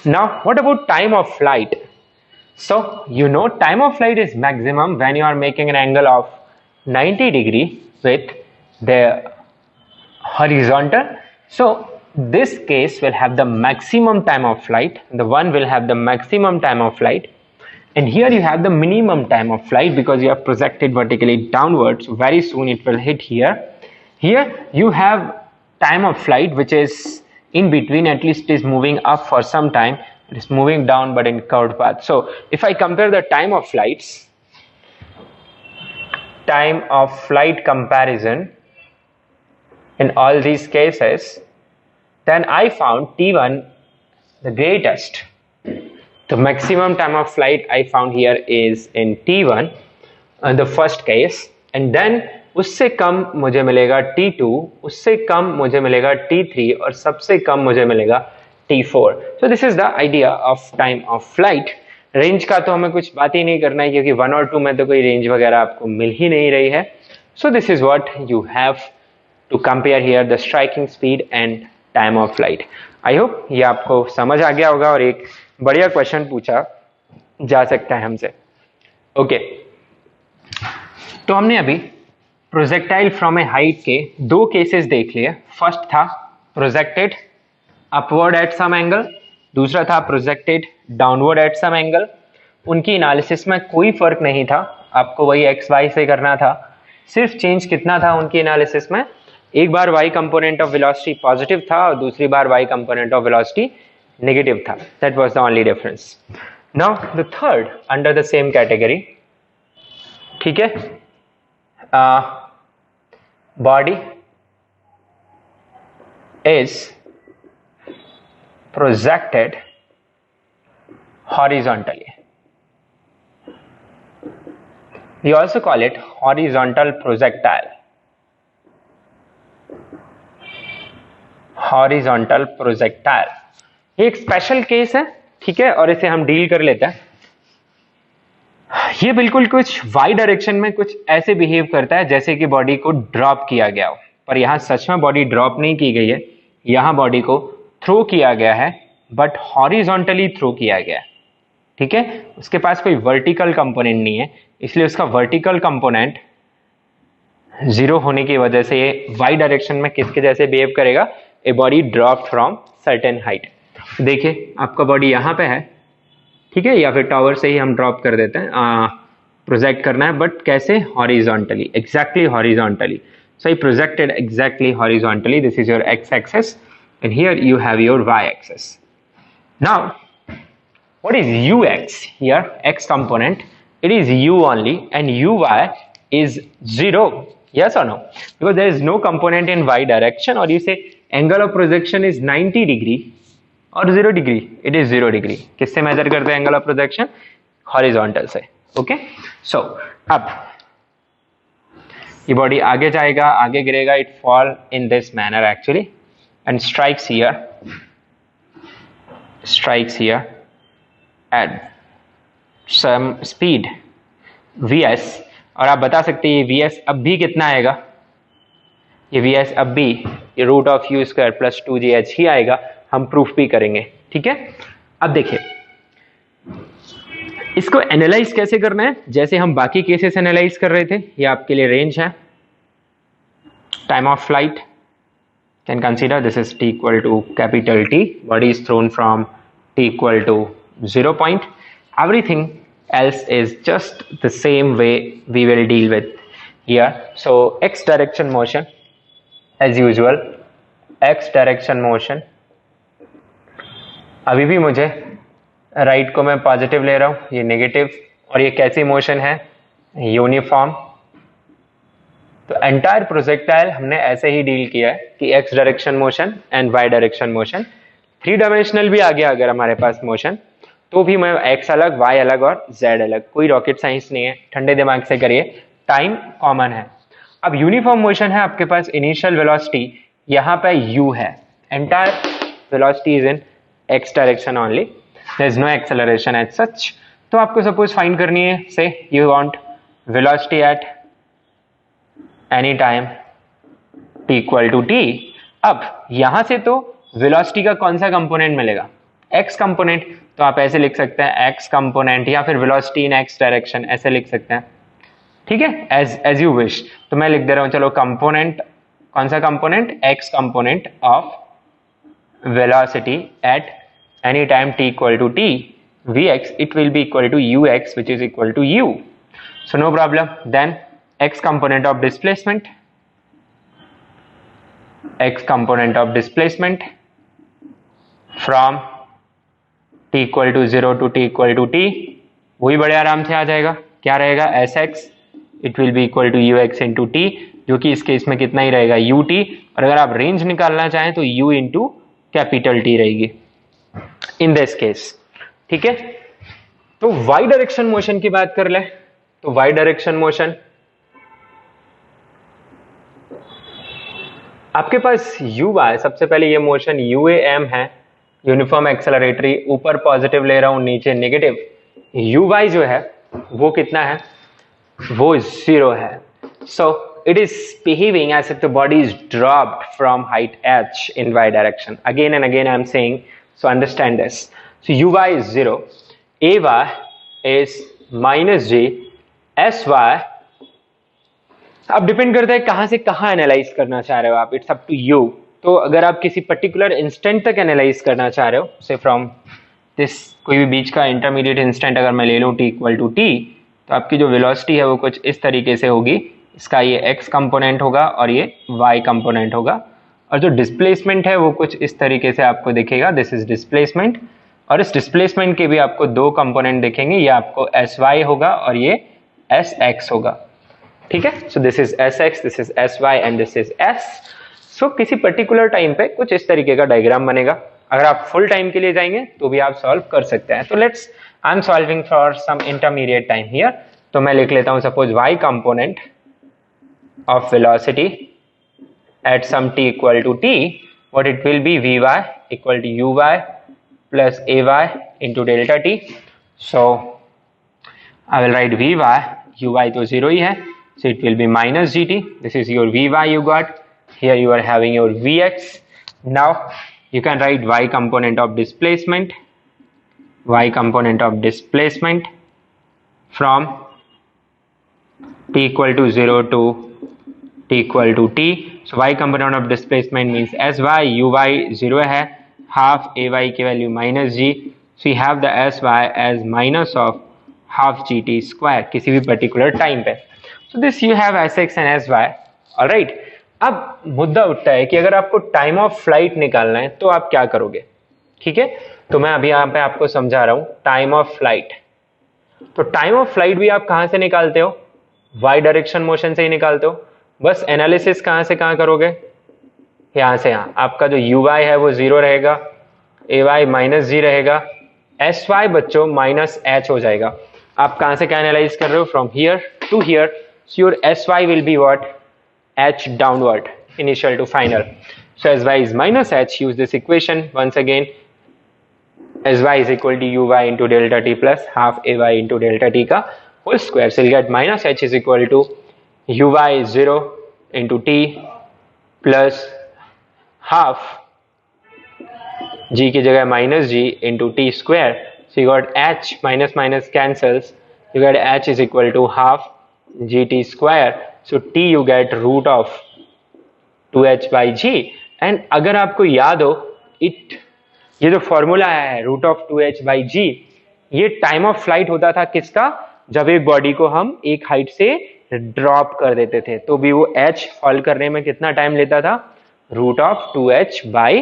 Now what about time of flight? So you know time of flight is maximum when you are making an angle of 90 degree with the horizontal. So this case will have the maximum time of flight, the one will have the maximum time of flight, and here you have the minimum time of flight because you have projected vertically downwards, so very soon it will hit here. Here you have time of flight which is in between, at least is moving up for some time, it is moving down but in curved path. So if I compare the time of flight comparison in all these cases, then I found T1 the greatest. The maximum time of flight I found here is in T1, the first case, and then उससे कम मुझे मिलेगा T2, उससे कम मुझे मिलेगा T3 और सबसे कम मुझे मिलेगा T4. So this is the idea of time of flight. Range का तो हमें कुछ बात ही नहीं करना है क्योंकि 1 और 2 में तो कोई रेंज वगैरह आपको मिल ही नहीं रही है. So this is what you have to compare here, the striking speed and time of flight. I hope ये आपको समझ आ गया होगा और एक बढ़िया क्वेश्चन पूछा जा सकता है हमसे. ओके, तो हमने अभी प्रोजेक्टाइल फ्रॉम ए हाइट के दो केसेस देख लिए. फर्स्ट था projected upward at some angle, दूसरा था projected downward at some angle. उनकी एनालिसिस में कोई फर्क नहीं था, आपको वही एक्स वाई से करना था. सिर्फ चेंज कितना था उनकी एनालिसिस में, एक बार y component of velocity positive था और दूसरी बार y component of velocity negative था. That was the only difference. Now the third under the same category, ठीक है, body is projected horizontally. We also call it horizontal projectile. Horizontal projectile ये एक special case है, ठीक है, और इसे हम डील कर लेते हैं. ये बिल्कुल कुछ वाई डायरेक्शन में कुछ ऐसे बिहेव करता है जैसे कि बॉडी को ड्रॉप किया गया हो, पर यहां सच में बॉडी ड्रॉप नहीं की गई है, यहां बॉडी को थ्रो किया गया है, बट हॉरिजॉन्टली थ्रो किया गया है, ठीक है. उसके पास कोई वर्टिकल कंपोनेंट नहीं है, इसलिए उसका वर्टिकल कंपोनेंट जीरो होने की वजह से ये वाई डायरेक्शन में किसके जैसे बिहेव करेगा, a body drop from certain height. देखिए आपका बॉडी यहाँ पे है, ठीक है, या फिर टावर से ही हम ड्रॉप कर देते हैं, प्रोजेक्ट करना है, बट कैसे, horizontally, exactly horizontally. So I projected exactly horizontally. This is your x axis and here you have your y axis. Now what is u x here, x component, it is u only and uy is 0. Yes or no? Because there is no component in y direction, or you say angle of projection is 90 degree or 0 degree. It is 0 degree. किससे major करते हैं angle of projection, horizontal से. Okay, सो अब ये body आगे जाएगा, आगे गिरेगा, it fall in this manner actually and strikes here strikes here at some speed vs, और आप बता सकते हैं ये vs अब भी कितना आएगा, ये vs अब भी ये root of u square plus 2gh ही आएगा, हम प्रूफ भी करेंगे, ठीक है। अब देखिए इसको एनालाइज कैसे करना है, जैसे हम बाकी केसेस एनालाइज कर रहे थे, ये आपके लिए रेंज है, time of flight can consider this is t equal to capital T, body is thrown from t equal to 0 point, everything else is just the same way we will deal with here. So x direction motion as usual, x direction motion, अभी भी मुझे right को मैं positive ले रहा हूँ, ये negative, और ये कैसी मोशन है, यूनिफॉर्म। तो एंटायर प्रोजेक्टाइल हमने ऐसे ही डील किया है कि x direction motion and y direction motion, 3 dimensional भी आ गया अगर हमारे पास मोशन, तो भी मैं एक्स अलग वाई अलग और जेड अलग, कोई रॉकेट साइंस नहीं है, ठंडे दिमाग से करिए, टाइम कॉमन है। अब यूनिफॉर्म मोशन है, आपके पास इनिशियल वेलोसिटी यहाँ पे यू है, entire velocity is in x direction only, there is no acceleration as such. तो आपको सपोज फाइंड करनी है, say you want velocity at any time t equal to t. अब यहां से तो वेलोसिटी का कौन सा कंपोनेंट मिलेगा, x कंपोनेंट, तो आप ऐसे लिख सकते हैं x कंपोनेंट, या फिर वेलोसिटी इन x डायरेक्शन ऐसे लिख सकते हैं, ठीक है, एज यू विश। तो मैं लिख दे रहा हूं, चलो कंपोनेंट, कौन सा component, x component of velocity at any time t equal to t vx, it will be equal to ux which is equal to u, so no problem. Then x component of displacement, x component of displacement from t equal to 0 to t equal to t, वही बड़े आराम से आ जाएगा, क्या रहेगा, sx it will be equal to ux into t, जो कि इस केस में कितना ही रहेगा ut, और अगर आप रेंज निकालना चाहें तो u into कैपिटल T रहेगी इन दिस केस, ठीक है। तो y डायरेक्शन मोशन की बात कर ले, तो y डायरेक्शन मोशन आपके पास यू वाई, सबसे पहले ये मोशन यू ए एम है, यूनिफॉर्म एक्सेलरेटरी, ऊपर पॉजिटिव ले रहा हूं नीचे नेगेटिव, यू वाई जो है वो कितना है, वो 0 है। So it is behaving as if the body is dropped from height h in y direction, again and again I am saying, so understand this. So uy is 0, ay is minus g, sy, अब depend करता है कहां से कहां analyse करना चाह रहे हो आप, इट्स अप टू यू। तो अगर आप किसी पर्टिकुलर इंस्टेंट तक एनालाइज करना चाह रहे हो, से फ्रॉम दिस, कोई भी बीच का इंटरमीडिएट इंस्टेंट अगर मैं ले लूँ t इक्वल टू टी, तो आपकी जो वेलोसिटी है वो कुछ इस तरीके से होगी, इसका ये x कंपोनेंट होगा और ये y कंपोनेंट होगा, और जो डिस्प्लेसमेंट है वो कुछ इस तरीके से आपको दिखेगा, दिस इज डिस्प्लेसमेंट, और इस डिस्प्लेसमेंट के भी आपको 2 कंपोनेंट दिखेंगे, ये आपको sy होगा और ये sx होगा, ठीक है। सो this is sx, this is sy and this is s। सो किसी पर्टिकुलर टाइम पे कुछ इस तरीके का डायग्राम बनेगा, अगर आप फुल टाइम के लिए जाएंगे तो भी आप सॉल्व कर सकते हैं। तो let's, I am solving for some intermediate time here, तो मैं लिख लेता हूं suppose y component of velocity at some t equal to t, what it will be, vy equal to uy plus ay into delta t। So I will write vy, uy तो 0 ही है, so it will be minus gt, this is your vy you got, here you are having your vx, now you can write y component of displacement, y component of displacement from t equal to 0 to t equal to t, so y component of displacement means sy, uy 0 है, half ay की value minus g, so you have the sy as minus of half gt square किसी भी particular time पे। So this you have sx and sy, alright। अब मुद्दा उठता है कि अगर आपको टाइम ऑफ फ्लाइट निकालना है तो आप क्या करोगे, ठीक है। तो मैं अभी यहाँ पे आपको समझा रहा हूँ टाइम ऑफ फ्लाइट। तो टाइम ऑफ फ्लाइट भी आप कहाँ से निकालते हो, y डायरेक्शन मोशन से ही निकालते हो, बस एनालिसिस कहाँ से कहाँ करोगे, यहाँ से यहाँ, आपका जो uy है वो 0 रहेगा, ay माइनस g रहेगा, sy बच्चों माइनस h हो जाएगा। आप कहाँ से क्या एनालाइज कर रहे हो, from here to here, so your sy will be what, h downward, initial to final, so sy is minus h, use this equation once again, s y is equal to u y into delta t plus half a y into delta t का whole square, so you'll get minus h is equal to uy 0 into t plus half g की जगह minus g into t square, so you got h minus minus cancels, you get h is equal to half gt square, so t you get root of 2h by g, and अगर आपको याद हो ये जो formula है root of 2h by g, ये time of flight होता था किसका, जब एक बॉडी को हम एक हाइट से ड्रॉप कर देते थे तो भी वो h फॉल करने में कितना टाइम लेता था, root of 2h by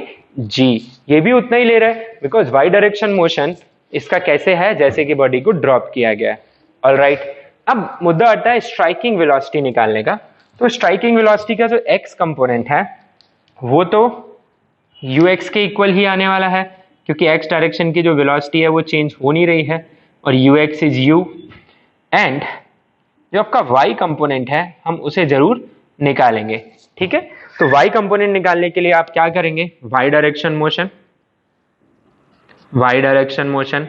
g, ये भी उतना ही ले रहा है बिकॉज y डायरेक्शन मोशन इसका कैसे है, जैसे कि बॉडी को ड्रॉप किया गया है। ऑलराइट, अब मुद्दा आता है स्ट्राइकिंग वेलोसिटी निकालने का। तो स्ट्राइकिंग वेलोसिटी का जो x कंपोनेंट है वो तो ux के इक्वल ही आने वाला है, क्योंकि x डायरेक्शन की जो वेलोसिटी है वो चेंज हो नहीं रही है, और ux इज u, एंड जो आपका y कंपोनेंट है हम उसे जरूर निकालेंगे। ठीक है, तो y कंपोनेंट निकालने के लिए आप क्या करेंगे, y डायरेक्शन मोशन,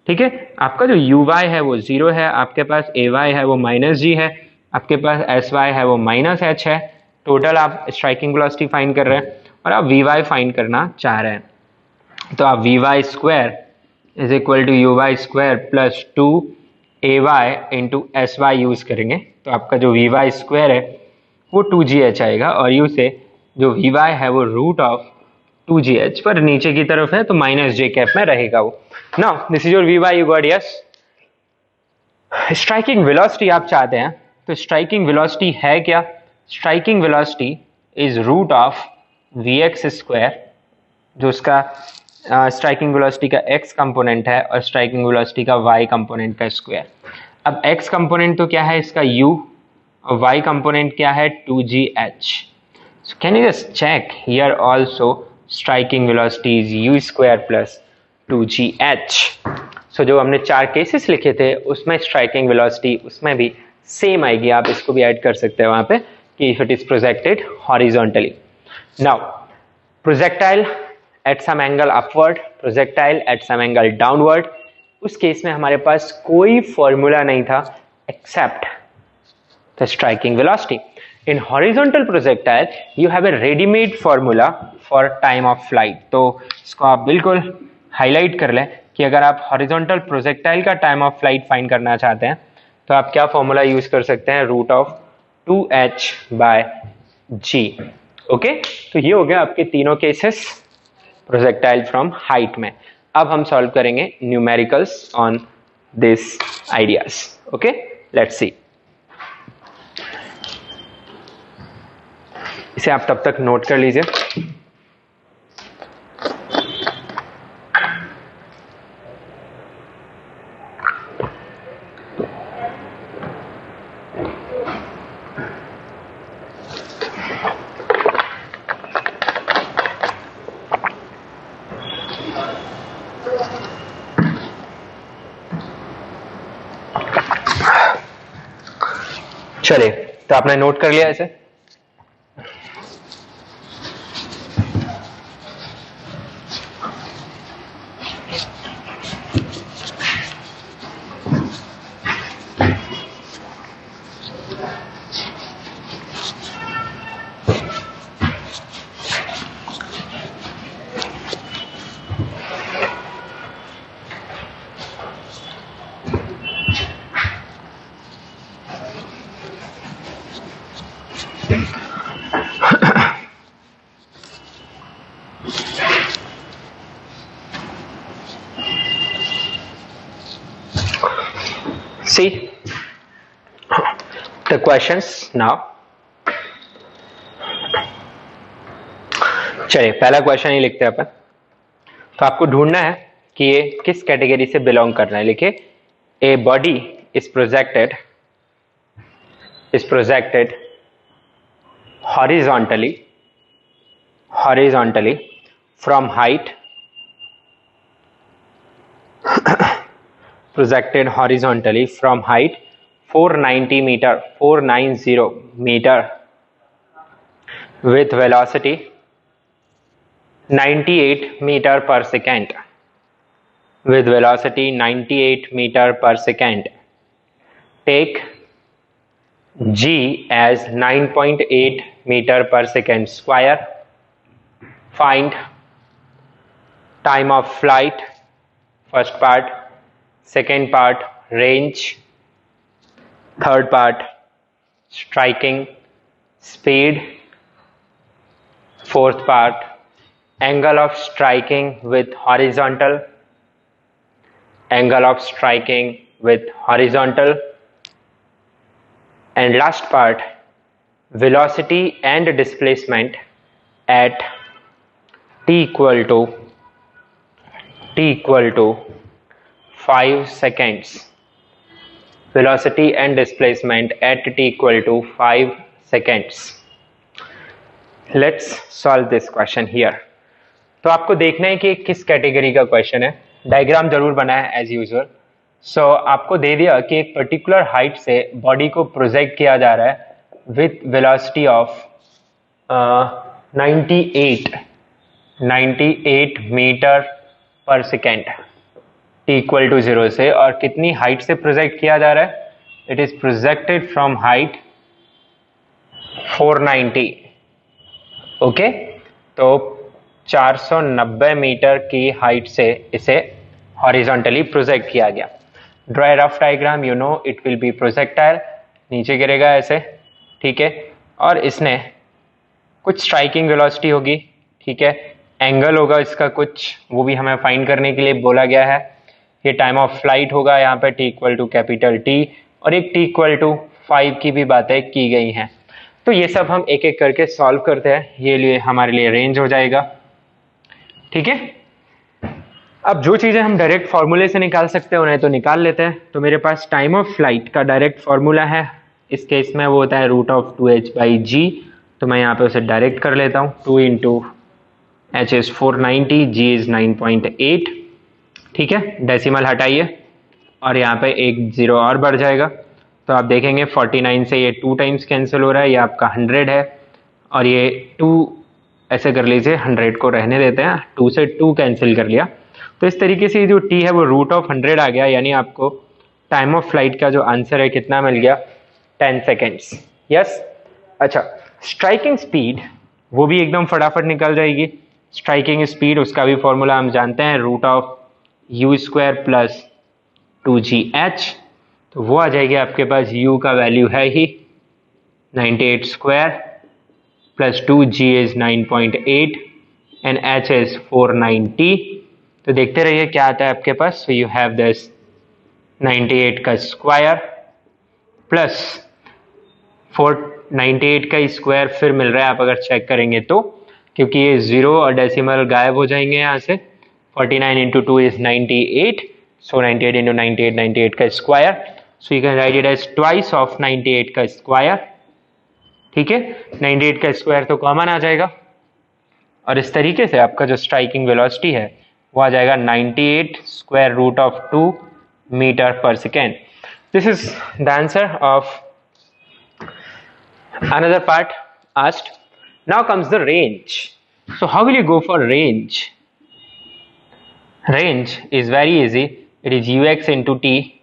ठीक है, आपका जो uy है वो 0 है, आपके पास ay है वो माइनस g है, आपके पास sy है वो माइनस h है, टोटल आप स्ट्राइकिंग वेलोसिटी फाइंड कर रहे हैं और आप vy फाइंड करना चाह रहे हैं, तो आप vy square is equal to uy square plus 2ay into sy use करेंगे, तो आपका जो vy स्क्वायर है वो 2gh आएगा, और u से जो vy है वो रूट ऑफ 2gh पर नीचे की तरफ है तो माइनस j कैप में रहेगा वो। Now this is your vy, you got yes. Striking velocity आप चाहते हैं, तो स्ट्राइकिंग वेलोसिटी है क्या, striking velocity is root of vx square, जो उसका स्ट्राइकिंग वेलोसिटी का x कंपोनेंट है और स्ट्राइकिंग वेलोसिटी का y कंपोनेंट का स्क्वायर। अब x कंपोनेंट तो क्या है इसका u, और y कंपोनेंट क्या है 2gh। So can you just check here also striking velocity is u square plus 2gh। So जो हमने 4 केसेस लिखे थे उसमें स्ट्राइकिंग वेलोसिटी उसमें भी सेम आएगी, आप इसको भी ऐड कर सकते हैं वहां पे कि if it is projected horizontally। Now projectile at some angle upward, projectile at some angle downward, उस केस में हमारे पास कोई फॉर्मूला नहीं था except the striking velocity। In horizontal projectile you have a ready-made formula for time of flight, तो इसको आप बिल्कुल हाईलाइट कर लें कि अगर आप horizontal projectile का time of flight फाइंड करना चाहते हैं तो आप क्या फॉर्मूला यूज कर सकते हैं, root of 2h by g। Okay, तो ये हो गया आपके तीनों केसेस प्रोजेक्टाइल फ्रॉम हाइट में। अब हम सॉल्व करेंगे numericals on this ideas. Okay, let's see. इसे आप तब तक नोट कर लीजिए। चलिए, तो आपने नोट कर लिया इसे। See the questions now। चलिए, पहला क्वेश्चन ही लिखते हैं अपन। तो आपको ढूंढना है कि ये किस कैटेगरी से बिलोंग कर रहा है। लिखिए, a body is projected horizontally from height projected horizontally from height 490 meter with velocity 98 meter per second। with velocity 98 meter per second. Take g as 9.8 meter per second square. Find time of flight, first part. Second part, range. Third part, striking speed. Fourth part, angle of striking with horizontal. Angle of striking with horizontal. And last part, velocity and displacement at t equal to 5 seconds. Velocity and displacement at t equal to 5 seconds. Let's solve this question here. तो आपको देखना है कि किस category का question है. Diagram जरूर बनाए एज यूजुअल. सो आपको दे दिया कि एक पर्टिकुलर हाइट से बॉडी को प्रोजेक्ट किया जा रहा है विथ वेलोसिटी ऑफ 98 मीटर पर सेकेंड टी इक्वल टू 0 से. और कितनी हाइट से प्रोजेक्ट किया जा रहा है? It is projected from height 490. Okay, तो 490 मीटर की हाइट से इसे हॉरिजॉन्टली प्रोजेक्ट किया गया. Draw a rough diagram. You know it will B projectile, नीचे गिरेगा ऐसे, ठीक है. और इसने कुछ स्ट्राइकिंग वेलोसिटी होगी, ठीक है. एंगल होगा इसका कुछ, वो भी हमें फाइंड करने के लिए बोला गया है. ये टाइम ऑफ फ्लाइट होगा यहाँ पे t equal to capital t, और एक टी इक्वल टू 5 की भी बातें की गई हैं. तो ये सब हम एक एक करके सॉल्व करते हैं. ये लिए हमारे लिए रेंज हो जाएगा, ठीक है. अब जो चीजें हम डायरेक्ट फॉर्मूले से निकाल सकते हैं उन्हें तो निकाल लेते हैं. तो मेरे पास टाइम ऑफ फ्लाइट का डायरेक्ट फॉर्मूला है. इस केस में वो होता है √2h/g. तो मैं यहाँ पे उसे डायरेक्ट कर लेता हूँ. 2 × h इज 490, g इज 9.8, ठीक है. डेसिमल हटाइए और यहाँ पे एक 0 और बढ़ जाएगा. तो आप देखेंगे 49 से ये 2 टाइम्स कैंसिल हो रहा है. ये आपका 100 है, और ये 2 ऐसे कर लीजिए, 100 को रहने देते हैं. 2 से 2 कैंसिल कर लिया. तो इस तरीके से जो t है वो √100 आ गया. यानी आपको टाइम ऑफ फ्लाइट का जो आंसर है कितना मिल गया? 10 सेकेंड्स. यस. अच्छा, स्ट्राइकिंग स्पीड वो भी एकदम फटाफट निकल जाएगी. स्ट्राइकिंग स्पीड, उसका भी फॉर्मूला हम जानते हैं, √u² + 2gh. तो वो आ जाएगी आपके पास. u का वैल्यू है ही 98² + 2g is 9.8 and h is 490. तो देखते रहिए क्या आता है आपके पास. सो यू हैव दिस 98 का स्क्वायर प्लस 498 का स्क्वायर फिर मिल रहा है. आप अगर चेक करेंगे तो, क्योंकि ये 0 और डेसिमल गायब हो जाएंगे यहाँ से. 49 × 2 इज 98. सो 98 × 98, 98 का square. So you can write it as twice of 98 का स्क्वायर, ठीक है. 98 का स्क्वायर तो कॉमन आ जाएगा, और इस तरीके से आपका जो स्ट्राइकिंग वेलोसिटी है वो आ जाएगा 98√2 मीटर पर second. This is the answer of another part asked. Now comes the range. So how will you go for range? Range is very easy. It is ux into t.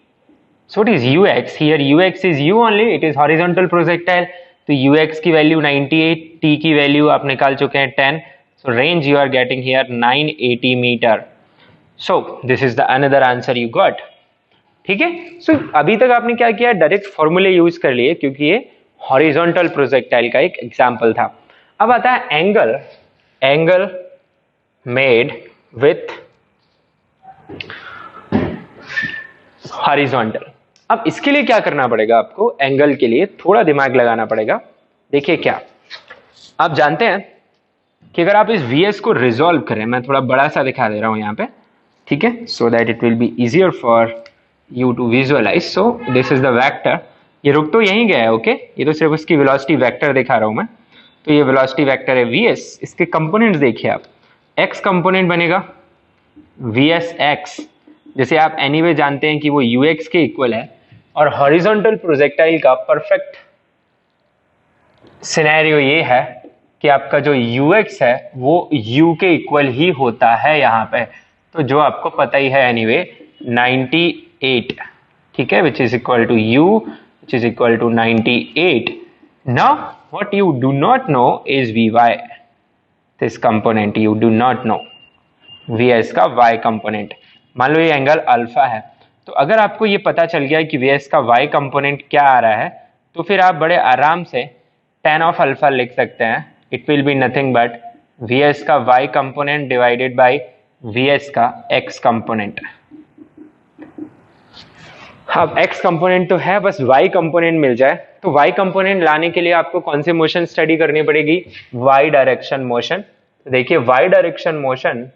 So what is ux? Here ux is u only. It is horizontal projectile. तो ux की value 98, t की value आप निकाल चुके हैं 10. So range you are getting here 980 meter. So this is the another answer you got. ठीक है. So अभी तक आपने क्या किया? डायरेक्ट फॉर्मूले यूज कर लिए, क्योंकि ये हॉरिजॉन्टल प्रोजेक्टाइल का एक एग्जाम्पल था. अब आता है एंगल मेड विथ हॉरिजॉन्टल. अब इसके लिए क्या करना पड़ेगा आपको? एंगल के लिए थोड़ा दिमाग लगाना पड़ेगा. देखिए क्या आप जानते हैं कि अगर आप इस VS को रिजॉल्व करें, मैं थोड़ा बड़ा सा दिखा दे रहा हूं यहाँ पे, ठीक है, so that it will be easier for you to visualise. So this is the vector. ये रुक तो यहीं गया है, ओके. ये तो सिर्फ उसकी वेलोसिटी वेक्टर दिखा रहा हूं मैं. तो ये वेलोसिटी वेक्टर है VS. इसके कंपोनेंट्स देखिए आप. x कंपोनेंट बनेगा VSX, जैसे आप एनीवे जानते हैं कि वो UX के इक्वल है. और हॉरिजॉन्टल प्रोजेक्टाइल का परफेक्ट सिनेरियो ये है कि आपका जो UX है वो U के इक्वल ही होता है यहाँ पे. तो जो आपको पता ही है एनीवे 98, ठीक है, which is equal to u which is equal to 98. Now what you do not know is vy, this component you do not know, vs का y कंपोनेंट. मान लो ये एंगल अल्फा है, तो अगर आपको ये पता चल गया कि vs का y कंपोनेंट क्या आ रहा है, तो फिर आप बड़े आराम से tan ऑफ अल्फा लिख सकते हैं. It will be nothing but vs का y component divided by vs का x कंपोनेंट. अब x कंपोनेंट तो है, बस y कंपोनेंट मिल जाए. तो y कंपोनेंट लाने के लिए आपको कौन सी मोशन स्टडी करनी पड़ेगी? y direction motion. देखिए y डायरेक्शन मोशन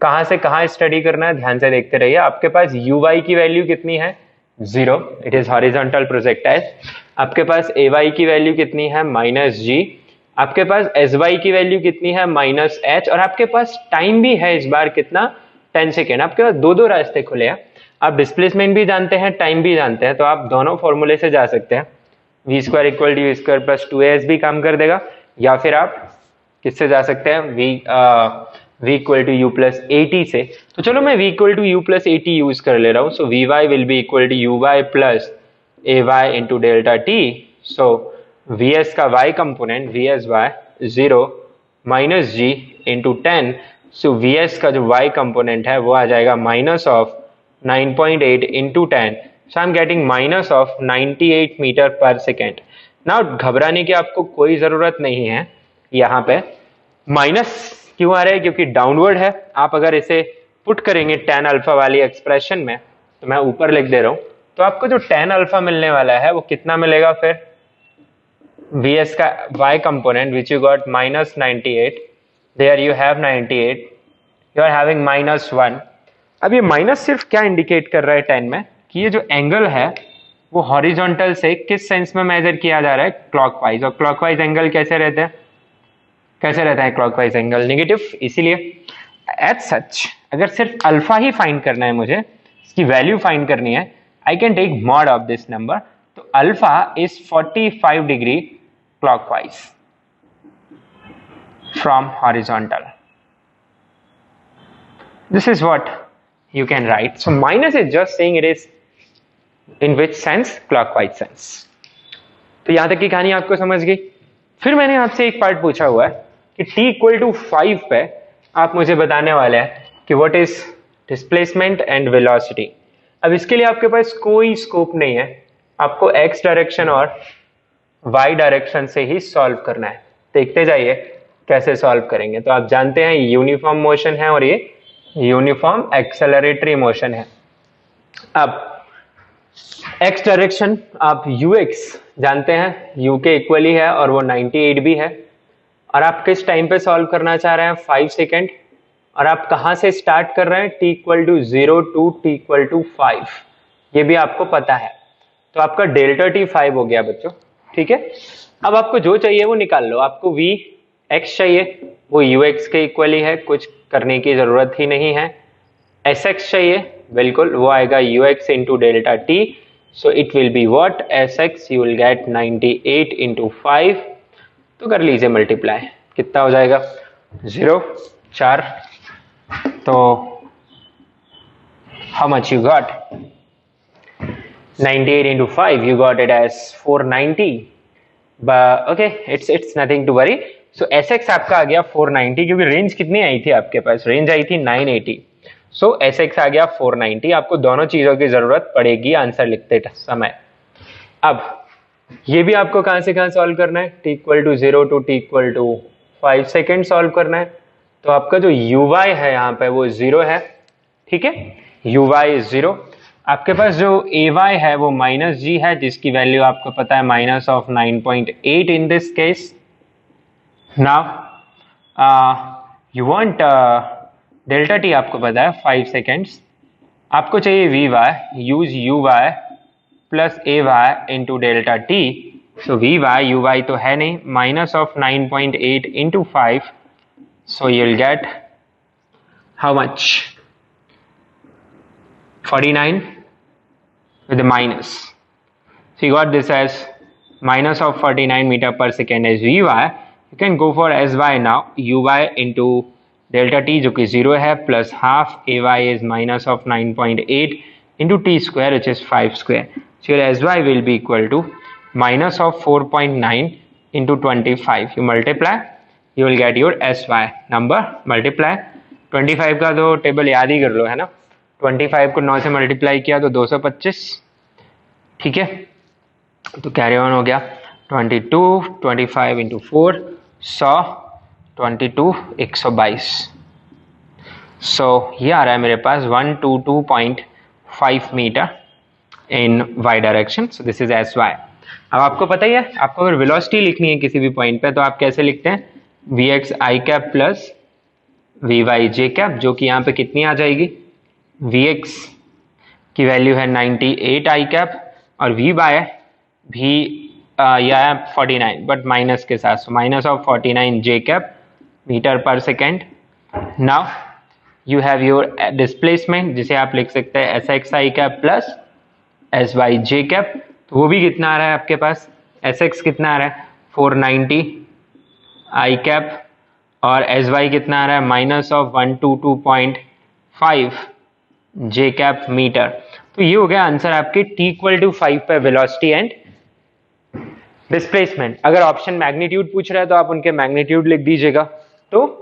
कहां से कहां स्टडी करना है, ध्यान से देखते रहिए. आपके पास uy की वैल्यू कितनी है? 0, इट इज हॉरिजॉन्टल प्रोजेक्टाइल. आपके पास ay की वैल्यू कितनी है? -g. आपके पास sy की वैल्यू कितनी है? -h. और आपके पास टाइम भी है इस बार कितना? 10 सेकेंड. आपके पास दो रास्ते खुले हैं. आप डिस्प्लेसमेंट भी जानते हैं, टाइम भी जानते हैं, तो आप दोनों फॉर्मूले से जा सकते हैं. v² equal to u² plus 2as भी काम कर देगा. या फिर आप किससे जा सकते हैं? v equal to u plus 80 से. तो चलो मैं v equal to u plus 80 use कर ले रहा हूं. सो vy will be equal to uy plus ay into delta t. So vs का y component vsy 0 minus g into 10. So vs का जो y कंपोनेंट है वो आ जाएगा minus of 9.8 into 10. So I am getting minus of 98 metre पर second. Now घबराने की आपको कोई जरूरत नहीं है. यहाँ पे माइनस क्यों आ रहा है? क्योंकि डाउनवर्ड है. आप अगर इसे पुट करेंगे tan अल्फा वाली एक्सप्रेशन में, तो मैं ऊपर लिख दे रहा हूं, तो आपको जो tan अल्फा मिलने वाला है वो कितना मिलेगा? फिर vs का y component which you got -98, there you have 98, you are having -1. अब ये माइनस सिर्फ क्या इंडिकेट कर रहा है 10 में? कि ये जो एंगल है वो हॉरिजॉन्टल से किस सेंस में मेजर किया जा रहा है? क्लॉकवाइज. और क्लॉकवाइज एंगल कैसे रहते हैं? कैसे रहता है क्लॉकवाइज एंगल? नेगेटिव. इसीलिए एज सच अगर सिर्फ अल्फा ही फाइंड करना है, मुझे इसकी वैल्यू फाइंड करनी है, I can take mod of this number. तो alpha is 45 degree clockwise from horizontal. This is what you can write. So minus is just saying it is in which sense? Clockwise sense. तो यहां तक की कहानी आपको समझ गई. फिर मैंने आपसे एक पार्ट पूछा हुआ है कि t इक्वल टू 5 पे आप मुझे बताने वाले हैं कि what is displacement and velocity. अब इसके लिए आपके पास कोई स्कोप नहीं है. आपको x डायरेक्शन और y डायरेक्शन से ही सॉल्व करना है. देखते जाइए कैसे सॉल्व करेंगे. तो आप जानते हैं यूनिफॉर्म मोशन है और ये यूनिफॉर्म एक्सेलरेटरी मोशन है. अब x डायरेक्शन आप ux जानते हैं, u के इक्वली है और वो 98 भी है. और आप किस टाइम पे सॉल्व करना चाह रहे हैं? 5 सेकेंड. और आप कहां से स्टार्ट कर रहे हैं? t equal to 0 to t equal to 5. ये भी आपको पता है. तो आपका डेल्टा t 5 हो गया बच्चों. ठीक है. अब आपको जो चाहिए वो निकाल लो. आपको vx चाहिए, वो ux के इक्वली है, कुछ करने की जरूरत ही नहीं है. sx चाहिए, बिल्कुल वो आएगा ux into delta t. So it will be what? sx you will get 98 into 5. तो कर लीजिए मल्टीप्लाई, कितना हो जाएगा? 0 4. तो how much you got? 98 into 5 you got it as 490. but okay, it's nothing to worry. So sx आपका आ गया 490, क्योंकि रेंज कितनी आई थी आपके पास? रेंज आई थी 980. सो sx आ गया 490. आपको दोनों चीजों की जरूरत पड़ेगी आंसर लिखते समय. अब ये भी आपको कहां से कहां सॉल्व करना है? t equal to 0 to t equal to 5 second solve करना है. तो आपका जो uy है यहाँ पे वो 0 है. ठीक है, uy इज 0. आपके पास जो ay है वो -g है, जिसकी वैल्यू आपको पता है minus of 9.8 in this case. Now you want delta t आपको पता है 5 सेकेंड्स. आपको चाहिए vy, use uy plus ay into delta t. सो vy uy तो है नहीं, minus of 9.8 into 5. So you will get how much? 49 with the minus. So you got this as minus of 49 meter per second as vy. You can go for sy now, uy into delta t जो कि 0 है plus half a y is minus of 9.8 into t square which is 5 square. So your sy will be equal to minus of 4.9 into 25. You multiply, you will get your sy number. Multiply 25 का तो table याद ही कर लो, है ना. 25 को 9 से multiply किया तो 225. ठीक है, तो कैरी ऑन हो गया. 22 25 इंटू 4 100 22 122. सो ये आ रहा है मेरे पास 122.5 metre in y direction. So this is s y. अब आपको पता ही है, आपको अगर वेलोसिटी लिखनी है किसी भी पॉइंट पे तो आप कैसे लिखते हैं, v x i cap plus v y j cap, जो कि यहाँ पे कितनी आ जाएगी, वी एक्स की वैल्यू है 98 आई कैप और वी वाई भी यह है 49 बट माइनस के साथ. So minus of 49 j cap meter पर second. Now you have your displacement जिसे आप लिख सकते हैं s x i cap plus s y j cap. तो वो भी कितना आ रहा है आपके पास, एस एक्स कितना आ रहा है 490 आई कैप और एस वाई कितना आ रहा है minus of 122.5 j cap metre. तो ये हो गया आंसर आपके t इक्वल टू 5 पे वेलोसिटी एंड डिस्प्लेसमेंट. अगर ऑप्शन मैग्नीट्यूड पूछ रहा है तो आप उनके मैग्नीट्यूड लिख दीजिएगा. तो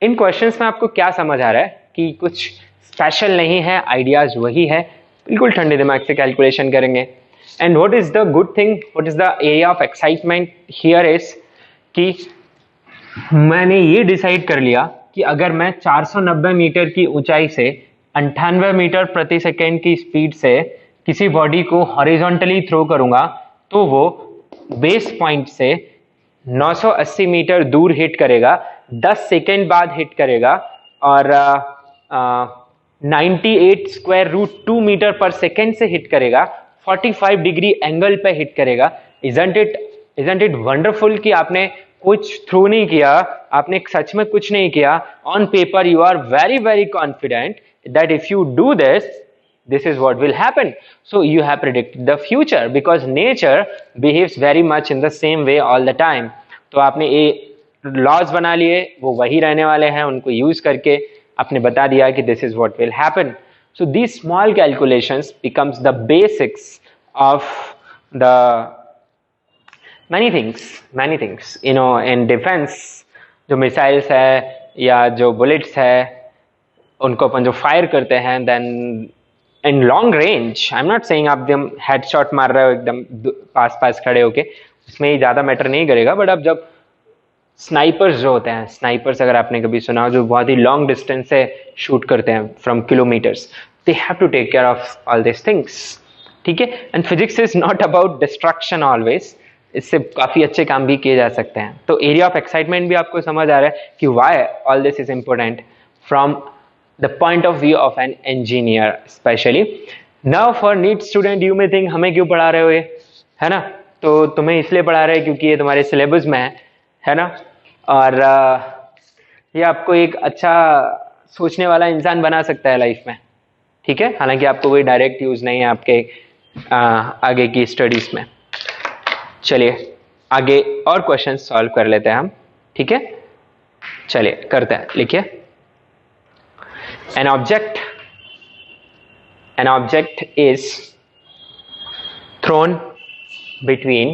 इन क्वेश्चंस में आपको क्या समझ आ रहा है कि कुछ स्पेशल नहीं है, आइडियाज वही है, बिल्कुल ठंडे दिमाग से कैलकुलेशन करेंगे. And what is the good thing, what is the area of excitement here is कि मैंने ये डिसाइड कर लिया कि अगर मैं 490 मीटर की ऊंचाई से 98 मीटर प्रति सेकेंड की स्पीड से किसी बॉडी को हॉरिजॉन्टली थ्रो करूंगा तो वो बेस पॉइंट से 980 मीटर दूर हिट करेगा, 10 सेकेंड बाद हिट करेगा और 98 स्क्वायर रूट 2 मीटर पर सेकेंड से हिट करेगा, 45 डिग्री एंगल पे हिट करेगा. इजंट इट वंडरफुल कि आपने कुछ थ्रो नहीं किया, आपने सच में कुछ नहीं किया. On paper you are very very confident that if you do this is what will happen. So you have predicted the future because nature behaves very much in the same way all the time. तो आपने ये laws बना लिए, वो वही रहने वाले हैं, उनको यूज करके आपने बता दिया कि this is what will happen. So these small calculations becomes the basics of the many things you know in defense. जो मिसाइल्स है या जो बुलेट्स है उनको अपन जो फायर करते हैं then in long range, I am not saying आप एकदम हेडशॉट मार रहे हो एकदम पास खड़े होके, उसमें ही ज्यादा मैटर नहीं करेगा. बट अब जब स्नाइपर्स जो होते हैं, स्नाइपर्स अगर आपने कभी सुना हो, जो बहुत ही लॉन्ग डिस्टेंस से शूट करते हैं from kilometres, they have to take care of all this things. ठीक है, and physics is not about destruction always, इससे काफी अच्छे काम भी किए जा सकते हैं. तो एरिया ऑफ एक्साइटमेंट भी आपको समझ आ रहा है कि why all this is important from the point of view of an engineer especially. Now for NEET student you may think हमें क्यों पढ़ा रहे हो ये, है ना. तो तुम्हें इसलिए पढ़ा रहे हैं क्योंकि ये तुम्हारे सिलेबस में है ना, और ये आपको एक अच्छा सोचने वाला इंसान बना सकता है लाइफ में. ठीक है, हालांकि आपको कोई डायरेक्ट यूज नहीं है आपके आगे की स्टडीज में. चलिए आगे और क्वेश्चन सॉल्व कर लेते हैं हम. ठीक है, चलिए करते हैं. लिखिए, an object is thrown between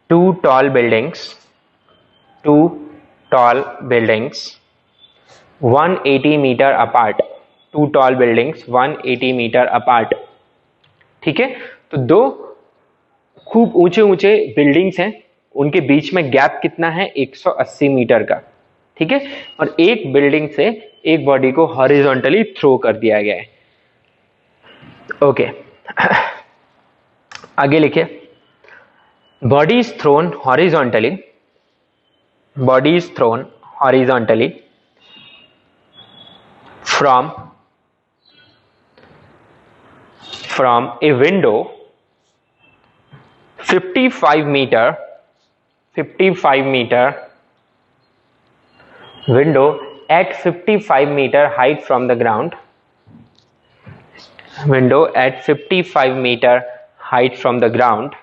two tall buildings 180 meter apart. two tall buildings 180 meter apart. ठीक है, तो दो खूब ऊंचे बिल्डिंग्स हैं, उनके बीच में गैप कितना है, 180 मीटर का. ठीक है, और एक बिल्डिंग से एक बॉडी को हॉरिजॉन्टली थ्रो कर दिया गया है. ओके, आगे लिखिए, body is throne horizontally from a window 55 meter window at 55 meter height from the ground. Window at 55 meter height from the ground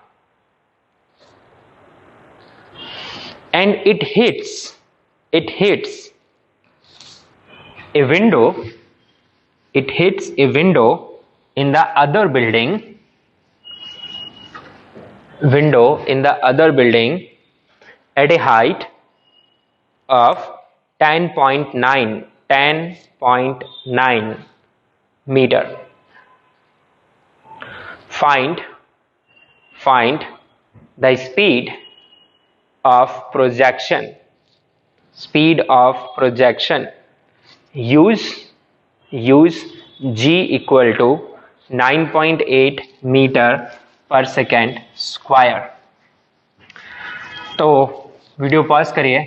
and it hits a window, it hits a window in the other building, at a height of 10.9 meter. Find the speed of projection. Use g equal to 9.8 metre पर second square. तो video pause करिए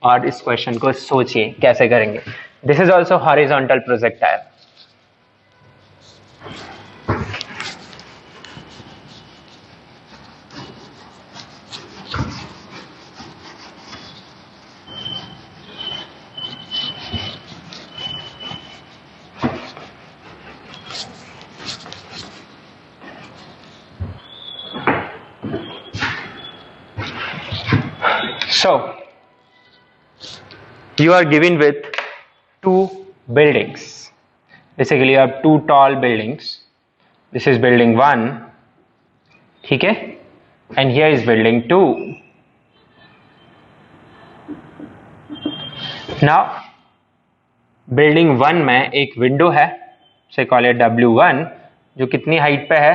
और इस question को सोचिए कैसे करेंगे. This is also horizontal projectile. So, you are given with two buildings. Basically, you have two tall buildings. This is building 1, ठीक है, and here is building 2. Now, building 1 में एक विंडो है, से call it W1, जो कितनी height पे है,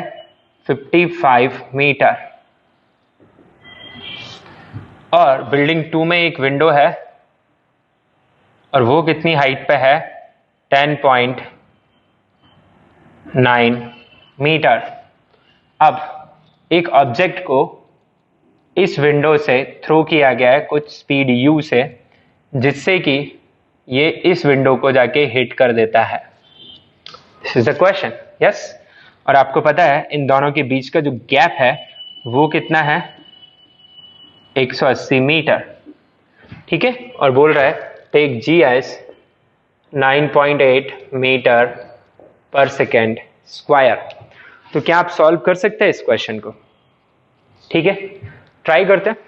55 मीटर. और बिल्डिंग 2 में एक विंडो है और वो कितनी हाइट पे है, 10.9 मीटर. अब एक ऑब्जेक्ट को इस विंडो से थ्रो किया गया है कुछ स्पीड u से, जिससे कि ये इस विंडो को जाके हिट कर देता है. This is the question. Yes. और आपको पता है इन दोनों के बीच का जो गैप है वो कितना है, 180 मीटर. ठीक है. और बोल रहा है टेक जी एस 9.8 मीटर पर सेकेंड स्क्वायर. तो क्या आप सॉल्व कर सकते हैं इस क्वेश्चन को? ठीक है, ट्राई करते हैं.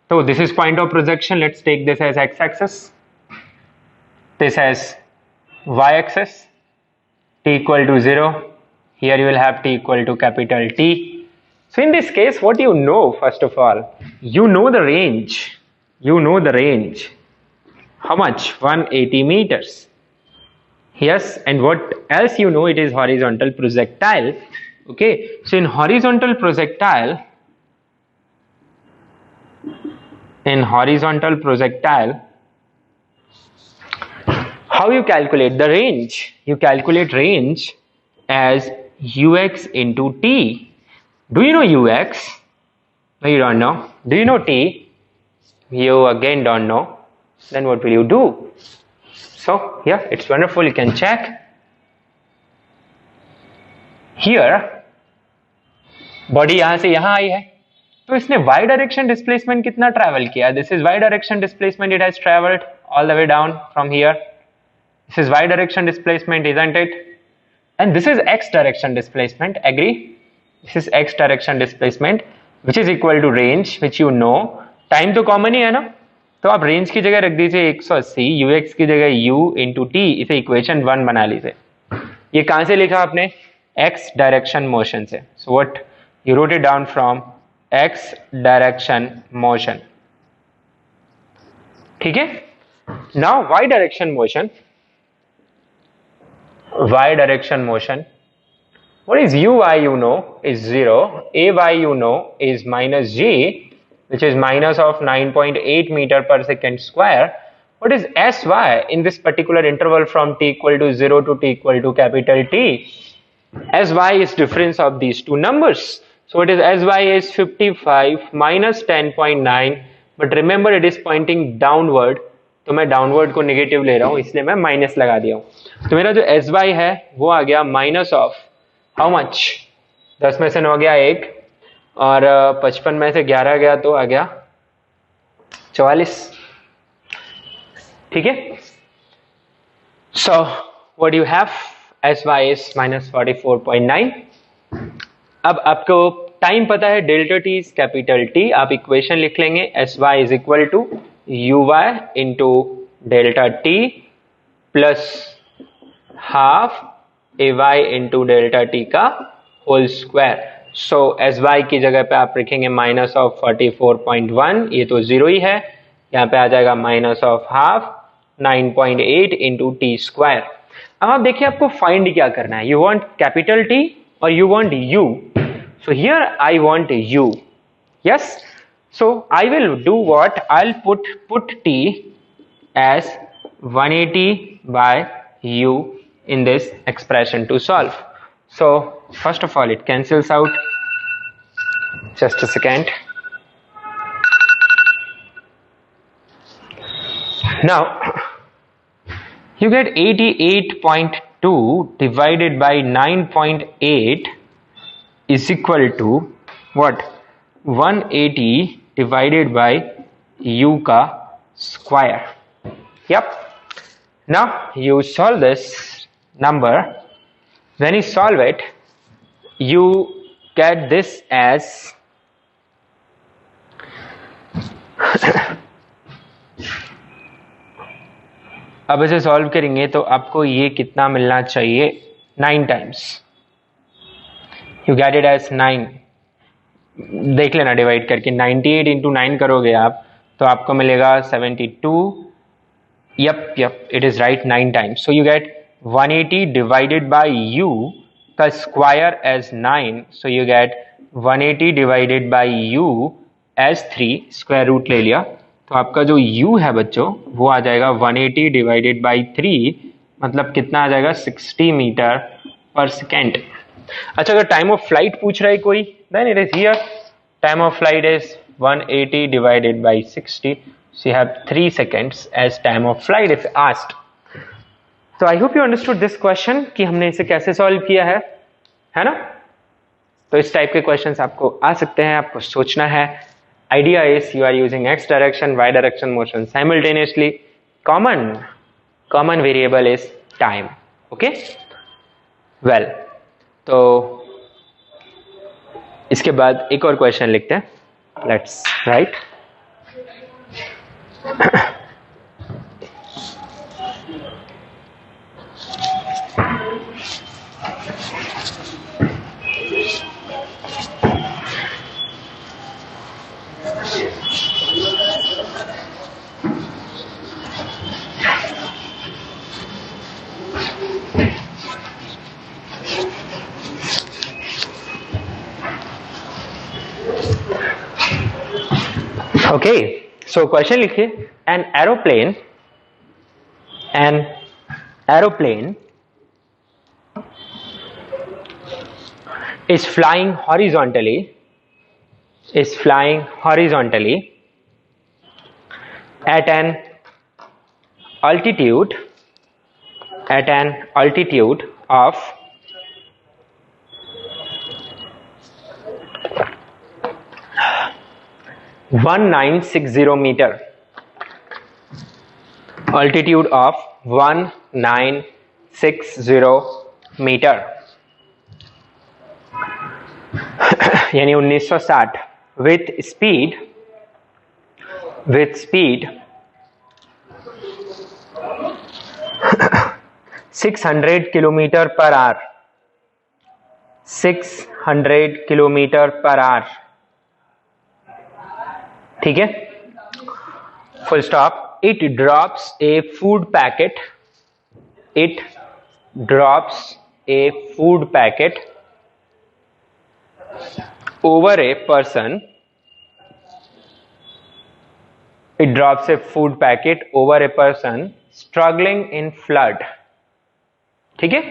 तो this is point of projection. Let's take this as x axis, this as y axis. t equal to 0. Here you will have t equal to capital T. So in this case, what you know, first of all, you know the range. How much? 180 meters. Yes, and what else you know? It is horizontal projectile. Okay, so in horizontal projectile, how you calculate the range? You calculate range as ux into t. Do you know ux? No, you don't know. Do you know t? You again don't know. Then what will you do? So yeah, it's wonderful. You can check. Here, body यहाँ से यहाँ आई है, तो इसने y direction displacement कितना travel किया? This is y direction displacement. It has traveled all the way down from here. This is y direction displacement, isn't it? And this is x direction displacement. Agree? This is x direction displacement, which is equal to range, which you know. Time तो common ही है ना, तो आप range की जगह रख दीजिए 180, ux की जगह u इंटू टी. इसे इक्वेशन 1 बना लीजिए. ये कहां से लिखा आपने? x डायरेक्शन मोशन से. सो what you wrote it down from x direction motion. ठीक है. Now y direction motion. What is uy you know is 0, ay you know is minus g, which is minus of 9.8 meter per second square. What is sy in this particular interval from t equal to 0 to t equal to capital T? Sy is difference of these two numbers. So it is sy is 55 minus 10.9, but remember it is pointing downward. तो मैं downward को negative ले रहा हूं, इसलिए मैं minus लगा दिया हूं. तो मेरा जो sy है वो आ गया माइनस ऑफ हाउ मच? 10 में से 9 गया 1, और 55 में से 11 गया तो आ गया 44. ठीक है. So what you have, sy is minus 44.9. अब आपको टाइम पता है delta t is capital t, आप इक्वेशन लिख लेंगे s y is equal to u y into delta t plus half a y into delta t का whole square. So s y की जगह पे आप लिखेंगे माइनस ऑफ 44.1, ये तो जीरो ही है, यहाँ पे आ जाएगा minus of half 9.8 into T square. अब आप देखिए आपको फाइंड क्या करना है, यू वांट कैपिटल टी और you want u, so here I want u, yes, so I will do what, I'll put t as 180 by u in this expression to solve. So first of all it cancels out, just a second. Now you get 88.2 divided by 9.8 is equal to what, 180 divided by u का square. Yep. Now you solve this number. When you solve it, you get this as अब इसे solve करेंगे तो आपको ये कितना मिलना चाहिए, 9 times, you get it as 9, देख लेना डिवाइड करके, 98 इंटू 9 करोगे आप तो आपको मिलेगा 72, yup it is right, 9 times. So you get 180 divided by u का square as 9, so you get 180 divided by u as 3, square root ले लिया तो आपका जो u है बच्चों वो आ जाएगा 180 डिवाइडेड बाई 3, मतलब कितना आ जाएगा 60 मीटर पर सेकेंड। अच्छा अगर टाइम ऑफ फ्लाइट पूछ रहा है कोई, then it is here, time of flight is 180 divided by 60, so you have 3 seconds as time of flight if asked. तो I hope you understood this question कि हमने इसे कैसे सॉल्व किया है ना। तो इस टाइप के क्वेश्चंस आपको आ सकते हैं, आपको सोचना है। Idea is you are using x direction, y direction motion simultaneously. Common variable is time. Okay? Well, तो इसके बाद एक और क्वेश्चन लिखते हैं. Let's write. Okay, so question लिखिए, an aeroplane is flying horizontally at an altitude of 1960 meter, altitude of 1960 meter, यानी 1960, with speed 600 kilometre per hour, 600 kilometre per hour, ठीक है, full stop. It drops a food packet over a person, struggling in flood, ठीक है।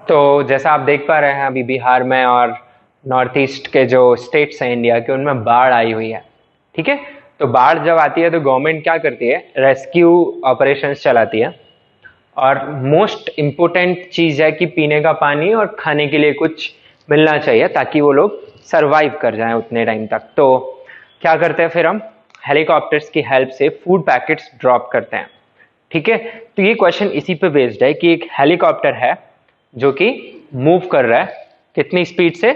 तो जैसा आप देख पा रहे हैं अभी बिहार में और नॉर्थ ईस्ट के जो स्टेट्स हैं इंडिया के, उनमें बाढ़ आई हुई है, ठीक है। तो बाढ़ जब आती है तो गवर्नमेंट क्या करती है, रेस्क्यू ऑपरेशंस चलाती है, और मोस्ट इम्पोर्टेंट चीज है कि पीने का पानी और खाने के लिए कुछ मिलना चाहिए ताकि वो लोग सरवाइव कर जाएं उतने टाइम तक। तो क्या करते हैं फिर हम हेलीकॉप्टर्स की हेल्प से फूड पैकेट्स ड्रॉप करते हैं, ठीक है। तो ये क्वेश्चन इसी पे बेस्ड है कि एक हेलीकॉप्टर है जो कि मूव कर रहा है कितनी स्पीड से,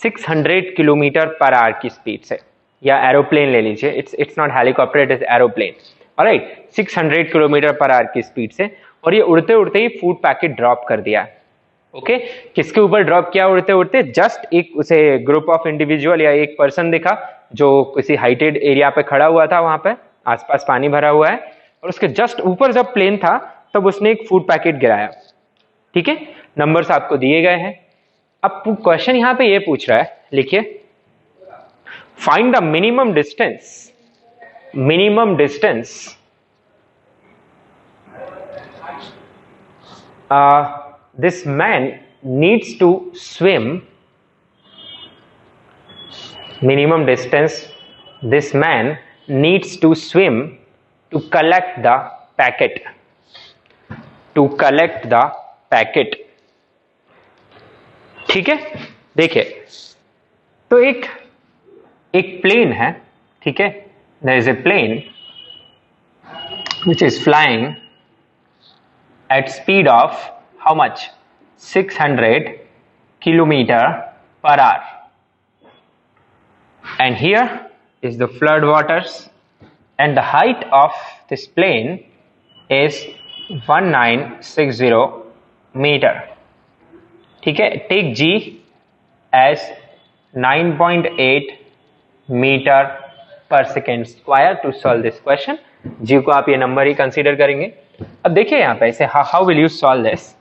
600 किलोमीटर पर आवर की स्पीड से, या एरोप्लेन ले लीजिए, it's not helicopter, it is aeroplane, alright, 600 kilometre per hour की स्पीड से, और ये उड़ते उड़ते ही फूड पैकेट ड्रॉप कर दिया। ओके, किसके ऊपर ड्रॉप किया उड़ते उड़ते? जस्ट एक उसे ग्रुप ऑफ इंडिविजुअल या एक पर्सन दिखा जो किसी हाइटेड एरिया पे खड़ा हुआ था, वहां पे आसपास पानी भरा हुआ है, और उसके जस्ट ऊपर जब प्लेन था तब उसने एक फूड पैकेट गिराया। ठीक है, नंबर्स आपको दिए गए हैं। अब क्वेश्चन यहां पे ये पूछ रहा है, लिखिए, find the minimum distance, this man needs to swim, minimum distance this man needs to swim to collect the packet, ठीक है। देखिए, तो एक प्लेन है, ठीक है, there is a plane which is flying at speed of how much? 600 kilometer per hour, and here is the flood waters, and the height of this plane is 1960 meter, ठीक है। टेक g as 9.8 मीटर पर second square to solve this question. जी को आप ये number ही consider करेंगे। अब देखिए यहाँ पे ऐसे how will you solve this.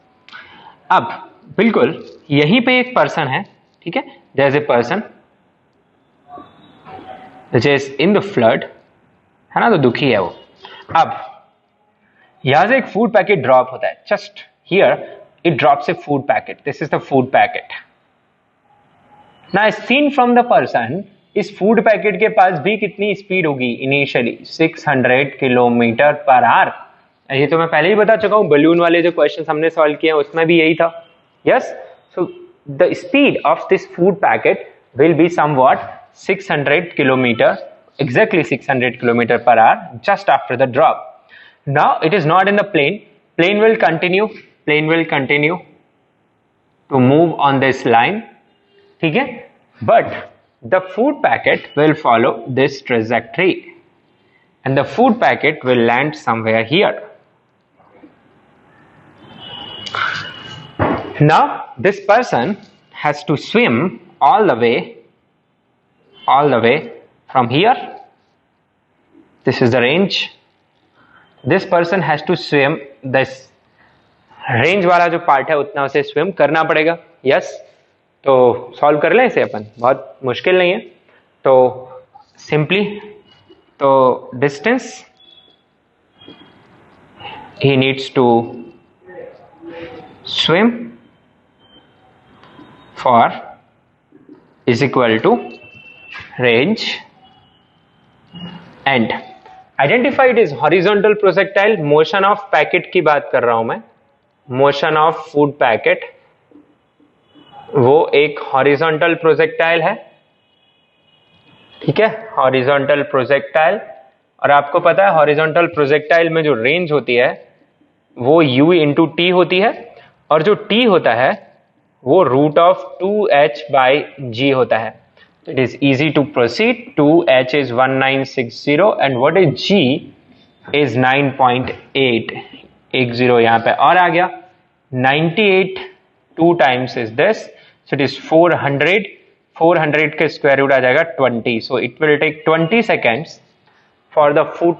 अब बिल्कुल यहीं पे एक पर्सन है, ठीक है, there is a person which is in the flood, है ना, तो दुखी है वो। अब यहां से एक फूड पैकेट ड्रॉप होता है, just here it drops a food packet, this is the food packet. Now seen from the person, इस फूड पैकेट के पास भी कितनी स्पीड होगी इनिशियली? 600 kilometre per hour. ये तो मैं पहले ही बता चुका हूं, बलून वाले जो क्वेश्चन हमने सॉल्व किए उसमें भी यही था। Yes, so the speed of this food packet will be somewhat 600 kilometre, exactly 600 kilometer per hour just after the drop. Now it is not in the plane. Plane will continue to move on this line, ठीक है, but the food packet will follow this trajectory and the food packet will land somewhere here. Now this person has to swim all the way from here. This is the range. This person has to swim this range वाला जो part है उतना उसे swim करना पड़ेगा। Yes, तो solve कर लें इसे अपन, बहुत मुश्किल नहीं है। तो सिंपली, तो distance he needs to swim for is equal to range and identified is horizontal projectile। Motion of packet की बात कर रहा हूं मैं, मोशन ऑफ फूड पैकेट, वो एक हॉरिजॉन्टल प्रोजेक्टाइल है, ठीक है, हॉरिजॉन्टल प्रोजेक्टाइल। और आपको पता है हॉरिजॉन्टल प्रोजेक्टाइल में जो रेंज होती है वो u इंटू टी होती है, और जो t होता है वो root of 2h by g होता है। It is easy to proceed. 2h is 1960 and what is g is 9.8, एक जीरो यहाँ पे और आ गया। 98 2 times is this, so it is 400, 400 के स्क्वायर रूट आ जाएगा 20, so it will take 20 seconds for the food